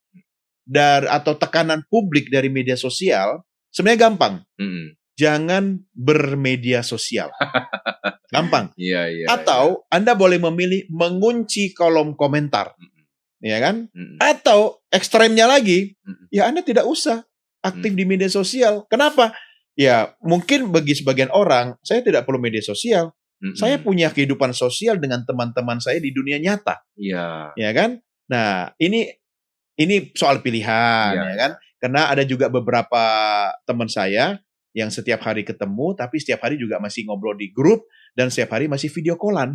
atau tekanan publik dari media sosial, sebenarnya gampang. Jangan bermedia sosial. Gampang. Iya. Atau Anda boleh memilih mengunci kolom komentar. Ya kan? Atau ekstremnya lagi, ya Anda tidak usah aktif di media sosial. Kenapa? Ya, mungkin bagi sebagian orang, saya tidak perlu media sosial. Saya punya kehidupan sosial dengan teman-teman saya di dunia nyata. Iya. Ya kan? Nah, ini soal pilihan, Iya, ya kan? Karena ada juga beberapa teman saya yang setiap hari ketemu, tapi setiap hari juga masih ngobrol di grup, dan setiap hari masih video callan.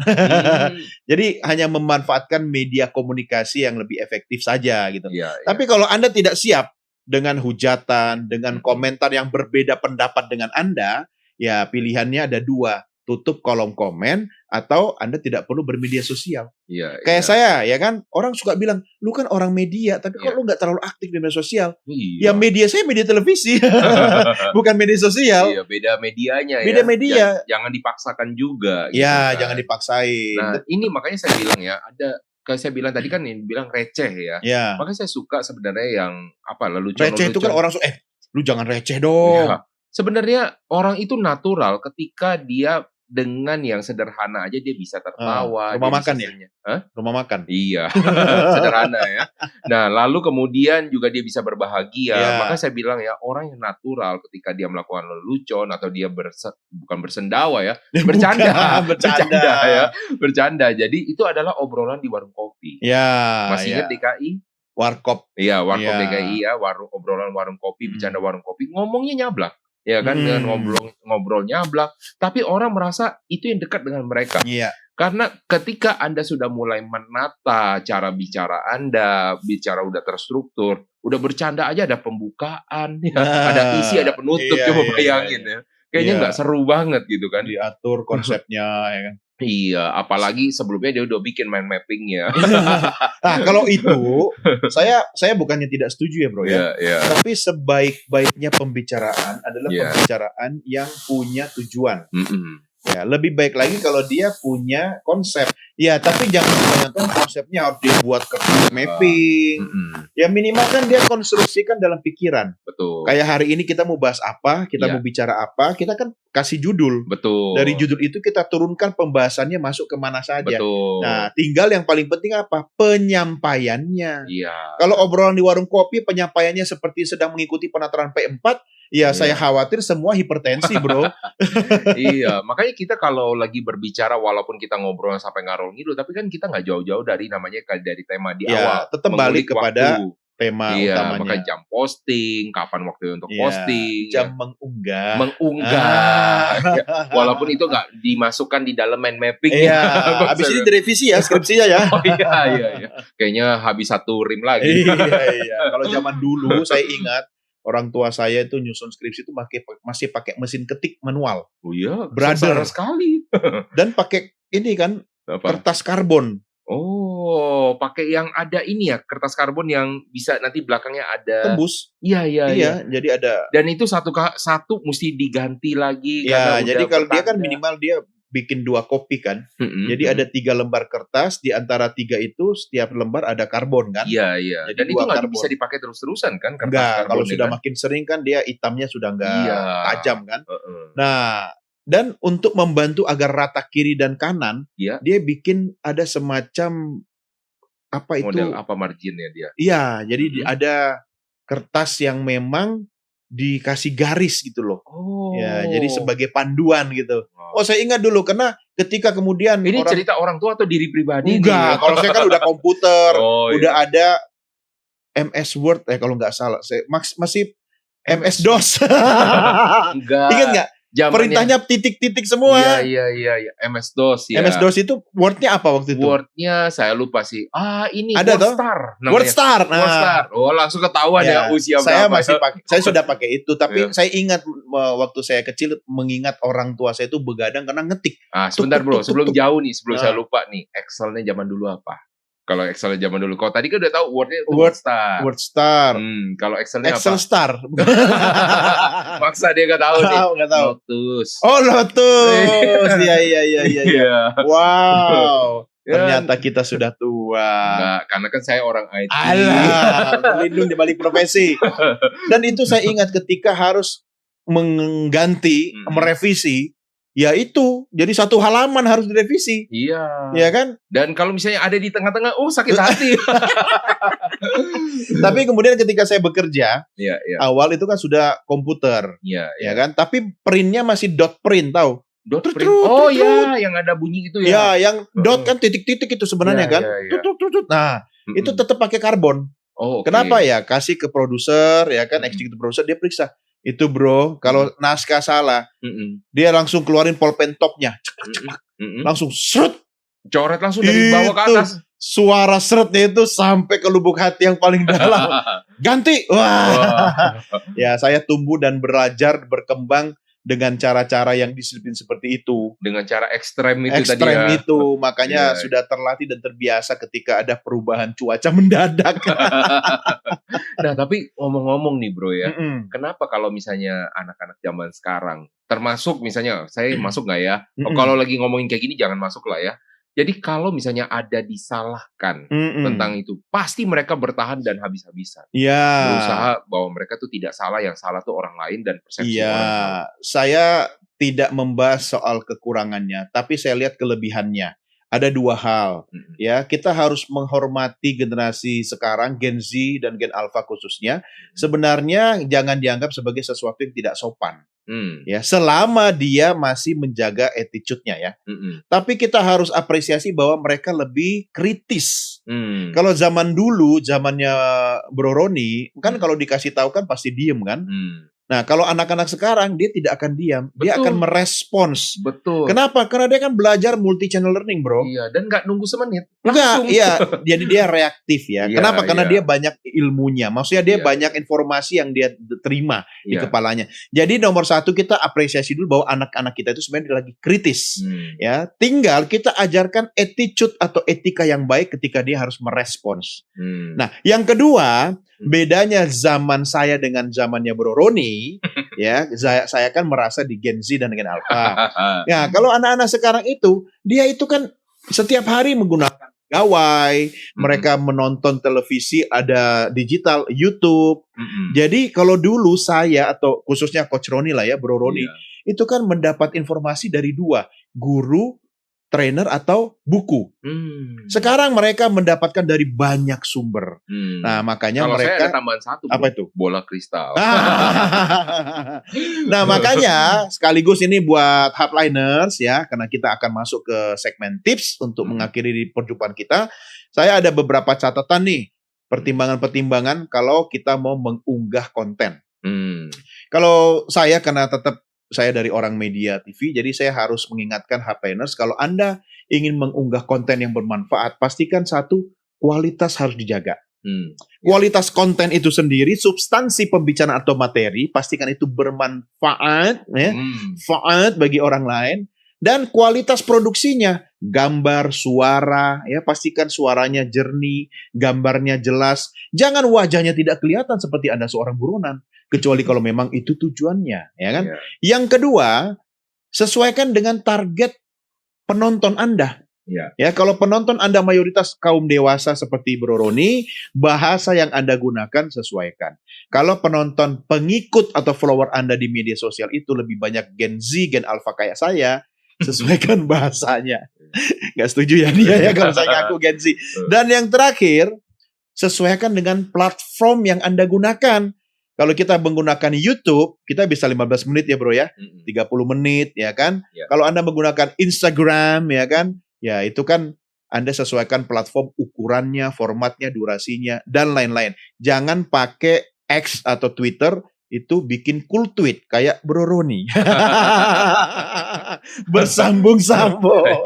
Jadi hanya memanfaatkan media komunikasi yang lebih efektif saja gitu. Iya. Tapi kalau Anda tidak siap dengan hujatan, dengan komentar yang berbeda pendapat dengan Anda, ya pilihannya ada dua. Tutup kolom komen, atau Anda tidak perlu bermedia sosial. Iya. Kayak saya, ya kan? Orang suka bilang, lu kan orang media, tapi kok lu nggak terlalu aktif di media sosial? Iya. Ya media saya media televisi, bukan media sosial. Iya, beda medianya. Beda media. Jangan dipaksakan juga. Ya, gitu jangan dipaksain. Nah, ini makanya saya bilang ya, kayak saya bilang tadi kan yang bilang receh ya. Ya. Makanya saya suka sebenarnya yang lelucon. Receh itu kan orang suka, lu jangan receh dong. Ya. Sebenarnya orang itu natural ketika dia dengan yang sederhana aja dia bisa tertawa. Rumah makan ya? Rumah makan. Iya, sederhana ya. Nah, lalu kemudian juga dia bisa berbahagia. Ya. Maka saya bilang ya, orang yang natural ketika dia melakukan lelucon atau dia bukan bersendawa ya, bercanda ya, bercanda. Jadi itu adalah obrolan di warung kopi. Ya. Masih ingat DKI? Warkop. Iya, warkop DKI ya, obrolan warung kopi, bercanda warung kopi, ngomongnya nyablak. Ya kan, dengan ngobrol nyablak, tapi orang merasa itu yang dekat dengan mereka. Iya. Karena ketika Anda sudah mulai menata cara bicara Anda, bicara udah terstruktur, udah bercanda aja ada pembukaan, ya, ada isi, ada penutup, coba bayangin ya. Kayaknya nggak seru banget gitu kan. Diatur konsepnya, ya kan. Iya, apalagi sebelumnya dia udah bikin mind mappingnya. Nah, kalau itu, saya bukannya tidak setuju ya bro ya. Tapi sebaik-baiknya pembicaraan adalah pembicaraan yang punya tujuan. Ya, lebih baik lagi kalau dia punya konsep. Ya, tapi jangan kebanyakan konsepnya harus dibuat ke mapping. Ya minimal kan dia konstruksikan dalam pikiran. Betul. Kayak hari ini kita mau bahas apa, kita mau bicara apa, kita kan kasih judul. Betul. Dari judul itu kita turunkan pembahasannya masuk kemana saja. Betul. Nah, tinggal yang paling penting apa? Penyampaiannya. Iya. Kalau obrolan di warung kopi penyampaiannya seperti sedang mengikuti penataran P4, ya saya khawatir semua hipertensi, bro. Iya, makanya kita kalau lagi berbicara walaupun kita ngobrol sampai ngarol ngidul, tapi kan kita nggak jauh-jauh dari dari tema di awal. Tetap balik kepada tema utamanya. Makanya jam posting, kapan waktu untuk posting, jam mengunggah. Walaupun itu nggak dimasukkan di dalam mind mapping. Iya. Habis ini direvisi ya skripsinya ya. Oh iya. Kayaknya habis 1 rim lagi. Iya. Kalau zaman dulu saya ingat orang tua saya itu nyusun skripsi itu masih pakai mesin ketik manual. Oh iya, brother sekali. Dan pakai ini kan kertas karbon. Oh, pakai yang ada ini ya, kertas karbon yang bisa nanti belakangnya ada tembus. Iya. Jadi ada. Dan itu satu mesti diganti lagi. Ya, jadi kalau dia kan minimal dia bikin 2 kopi kan. Jadi ada 3 lembar kertas, di antara 3 itu setiap lembar ada karbon kan. Iya. Dan itu nggak bisa dipakai terus-terusan kan kertas karbon. Kalau sudah kan? Makin sering kan dia hitamnya sudah nggak tajam kan. Nah, dan untuk membantu agar rata kiri dan kanan, dia bikin ada semacam apa itu? Model apa marginnya dia? Iya, jadi ada kertas yang memang dikasih garis gitu loh. Ya, jadi sebagai panduan gitu. Oh, saya ingat dulu karena ketika kemudian ini cerita orang tua atau diri pribadi? Enggak, kalau saya kan udah komputer, udah ada MS Word kalau nggak salah. Saya masih MS DOS. Enggak. Ingat nggak? Perintahnya titik-titik semua. Iya. MS DOS ya. MS DOS itu Word-nya apa waktu itu? Word-nya saya lupa sih. Ini ada WordStar. WordStar. Oh, langsung ketahuan ya usia saya berapa. Saya sudah pakai itu, tapi saya ingat waktu saya kecil mengingat orang tua saya itu begadang karena ngetik. Sebentar bro, sebelum jauh nih, sebelum saya lupa nih, Excel-nya zaman dulu apa? Kalau Excel zaman dulu, kalau tadi kan udah tahu Word-nya itu WordStar. Kalau Excel-nya Excel apa? Star. Maksa dia nggak tahu nih. Nggak tahu. Lotus. Oh, Lotus. Iya. Wow. Ternyata kita sudah tua. Enggak, karena kan saya orang IT. Alah, berlindung di balik profesi. Dan itu saya ingat ketika harus mengganti, merevisi, ya itu jadi satu halaman harus direvisi. Iya. Ya kan? Dan kalau misalnya ada di tengah-tengah, sakit hati. Tapi kemudian ketika saya bekerja, Iya. awal itu kan sudah komputer, Iya. ya kan? Tapi printnya masih dot print, tahu? Dot Trut, print. trut, Oh trut, ya, yang ada bunyi itu Ya, ya. yang dot kan titik-titik itu sebenarnya Iya, kan? iya, iya. Tut, tut, tut, tut. Nah, itu tetap pakai karbon. Oh, oke. Kenapa ya? Kasih ke produser, ya kan? Mm-mm. Executive producer, dia periksa. Itu bro, kalau naskah salah, Mm-mm. dia langsung keluarin pulpen topnya. Mm-mm. Langsung seret. Coret langsung dari bawah ke Itu atas. suara seretnya itu sampai ke lubuk hati yang paling dalam. Ganti. Wah. Ya, saya tumbuh dan belajar berkembang dengan cara-cara yang disiplin seperti itu. Dengan cara ekstrem itu tadi Ekstrem ya. itu, makanya Iya. sudah terlatih dan terbiasa ketika ada perubahan cuaca mendadak. Nah, tapi ngomong-ngomong nih bro ya, Mm-mm. kenapa kalau misalnya anak-anak zaman sekarang, termasuk misalnya saya masuk nggak ya? Mm-mm. Kalau lagi ngomongin kayak gini jangan masuk lah ya. Jadi kalau misalnya ada disalahkan Mm-mm. tentang itu, pasti mereka bertahan dan habis-habisan. Ya. Berusaha bahwa mereka tuh tidak salah, yang salah tuh orang lain dan persepsi orang salah. Iya, saya tidak membahas soal kekurangannya, tapi saya lihat kelebihannya. Ada dua hal, ya. Kita harus menghormati generasi sekarang, Gen Z dan Gen Alpha khususnya. Sebenarnya jangan dianggap sebagai sesuatu yang tidak sopan, ya. Selama dia masih menjaga attitude-nya, ya. Tapi kita harus apresiasi bahwa mereka lebih kritis. Kalau zaman dulu, zamannya Bro Roni, kan kalau dikasih tahu kan pasti diem kan. Nah, kalau anak-anak sekarang dia tidak akan diam, dia Betul. akan merespons. Betul. Kenapa? Karena dia kan belajar multi channel learning, bro. Iya, dan nggak nunggu semenit. Enggak, Langsung. iya. Jadi dia reaktif ya. Iya, Kenapa? Karena iya. dia banyak ilmunya. Maksudnya dia Iya. banyak informasi yang dia terima di Iya. kepalanya. Jadi nomor satu kita apresiasi dulu bahwa anak-anak kita itu sebenarnya lagi kritis. Ya, tinggal kita ajarkan attitude atau etika yang baik ketika dia harus merespons. Nah, yang kedua, bedanya zaman saya dengan zamannya Bro Roni, ya, saya kan merasa di Gen Z dan Gen Alpha. Ya, kalau anak-anak sekarang itu, dia itu kan setiap hari menggunakan gawai, mereka menonton televisi, ada digital, YouTube. Jadi kalau dulu saya atau khususnya Coach Roni lah ya, Bro Roni, itu kan mendapat informasi dari dua, guru, trainer atau buku. Sekarang mereka mendapatkan dari banyak sumber. Nah, makanya Kalau mereka saya ada tambahan satu, bro. apa itu? Bola kristal. Nah, makanya sekaligus ini buat hardliners ya, karena kita akan masuk ke segmen tips untuk mengakhiri perjumpaan kita. Saya ada beberapa catatan nih, pertimbangan-pertimbangan kalau kita mau mengunggah konten. Kalau saya karena tetap saya dari orang media TV, jadi saya harus mengingatkan hardliners kalau Anda ingin mengunggah konten yang bermanfaat, pastikan satu, kualitas harus dijaga. Kualitas konten itu sendiri, substansi pembicaraan atau materi, pastikan itu bermanfaat, ya, faat bagi orang lain, dan kualitas produksinya, gambar, suara, ya pastikan suaranya jernih, gambarnya jelas, jangan wajahnya tidak kelihatan seperti Anda seorang buronan, kecuali kalau memang itu tujuannya, ya kan? Yang kedua, sesuaikan dengan target penonton Anda. Ya, kalau penonton Anda mayoritas kaum dewasa seperti Bro Roni, bahasa yang Anda gunakan sesuaikan. Kalau penonton pengikut atau follower Anda di media sosial itu lebih banyak Gen Z, Gen Alpha kayak saya, sesuaikan bahasanya. Gak setuju ya dia ya kalau saya ngaku Gen Z. Dan yang terakhir, sesuaikan dengan platform yang Anda gunakan. Kalau kita menggunakan YouTube, kita bisa 15 menit ya bro ya, 30 menit ya kan. Kalau Anda menggunakan Instagram ya kan, ya itu kan Anda sesuaikan platform ukurannya, formatnya, durasinya, dan lain-lain. Jangan pakai X atau Twitter, itu bikin cool tweet kayak Bro Roni. Bersambung-sambung.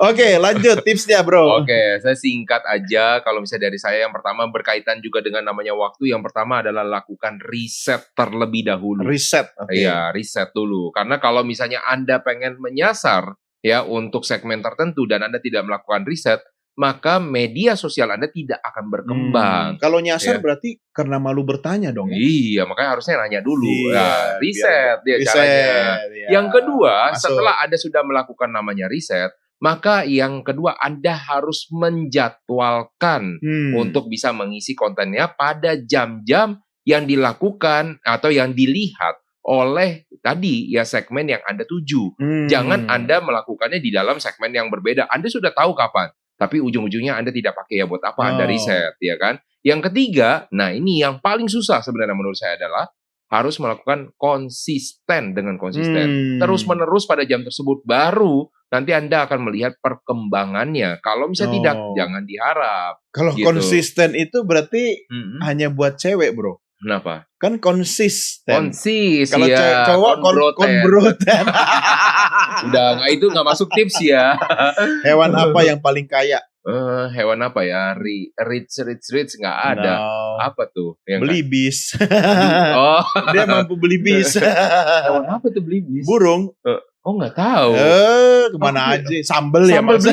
Oke, lanjut tipsnya bro. Oke, saya singkat aja. Kalau misalnya dari saya, yang pertama berkaitan juga dengan namanya waktu. Yang pertama adalah lakukan riset terlebih dahulu. Riset. Iya, riset dulu. Karena kalau misalnya Anda pengen menyasar ya untuk segmen tertentu dan Anda tidak melakukan riset, maka media sosial Anda tidak akan berkembang. Kalau nyasar berarti karena malu bertanya dong. Iya, makanya harusnya nanya dulu. Iya, riset dia riset, caranya. ya. Yang kedua, Masuk. setelah Anda sudah melakukan namanya riset, Maka yang kedua, Anda harus menjadwalkan untuk bisa mengisi kontennya pada jam-jam yang dilakukan atau yang dilihat oleh tadi ya segmen yang Anda tuju. Jangan Anda melakukannya di dalam segmen yang berbeda. Anda sudah tahu kapan, tapi ujung-ujungnya Anda tidak pakai ya buat apa Anda riset, ya kan? Yang ketiga, nah ini yang paling susah sebenarnya menurut saya adalah harus melakukan konsisten dengan konsisten. Terus-menerus pada jam tersebut, baru nanti Anda akan melihat perkembangannya. Kalau misalnya tidak, jangan diharap. Kalau gitu. konsisten itu berarti hanya buat cewek, bro. Kenapa? Kan konsisten. Kalau ya, cowok konbroten. Udah, itu nggak masuk tips ya. Hewan apa yang paling kaya? Hewan apa ya? Rich nggak ada. No. Apa tuh? Beli bis. Oh, Dia mampu beli bis. hewan apa tuh beli bis? Burung. Oh, nggak tahu. Kemana aja? Sambel ya, Mas.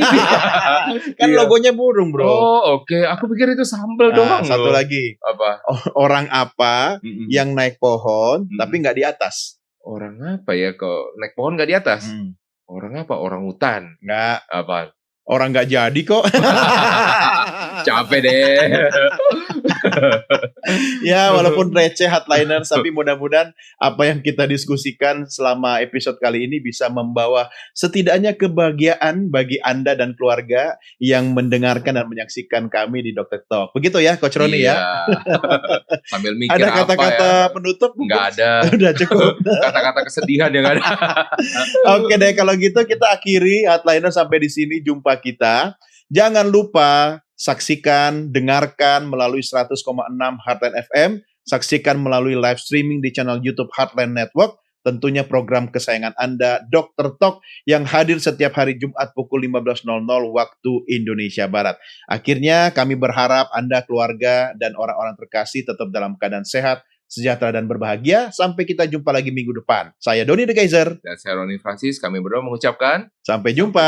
Kan logonya burung, bro. Oh, oke. Aku pikir itu sambel doang. Satu lagi. Apa? Orang apa yang naik pohon tapi nggak di atas? Orang apa ya kok naik pohon nggak di atas? Orang apa? Orang hutan? Nggak. Apa? Orang nggak jadi kok. Capek deh. Ya, walaupun receh Hardliners, tapi mudah-mudahan apa yang kita diskusikan selama episode kali ini bisa membawa setidaknya kebahagiaan bagi Anda dan keluarga yang mendengarkan dan menyaksikan kami di Dr. Talk. Begitu ya, Coach Roni ya? Sambil mikir ada kata-kata penutup? Nggak ada. Udah cukup. Kata-kata kesedihan yang ada. Oke deh, kalau gitu kita akhiri Hardliners sampai di sini jumpa kita. Jangan lupa saksikan, dengarkan melalui 100,6 Heartline FM, saksikan melalui live streaming di channel YouTube Heartline Network, tentunya program kesayangan Anda, Dr. Talk, yang hadir setiap hari Jumat pukul 15.00 waktu Indonesia Barat. Akhirnya kami berharap Anda, keluarga, dan orang-orang terkasih tetap dalam keadaan sehat, sejahtera, dan berbahagia. Sampai kita jumpa lagi minggu depan. Saya Doni The Kaiser. Dan saya Roni Francis, kami berdua mengucapkan Sampai jumpa.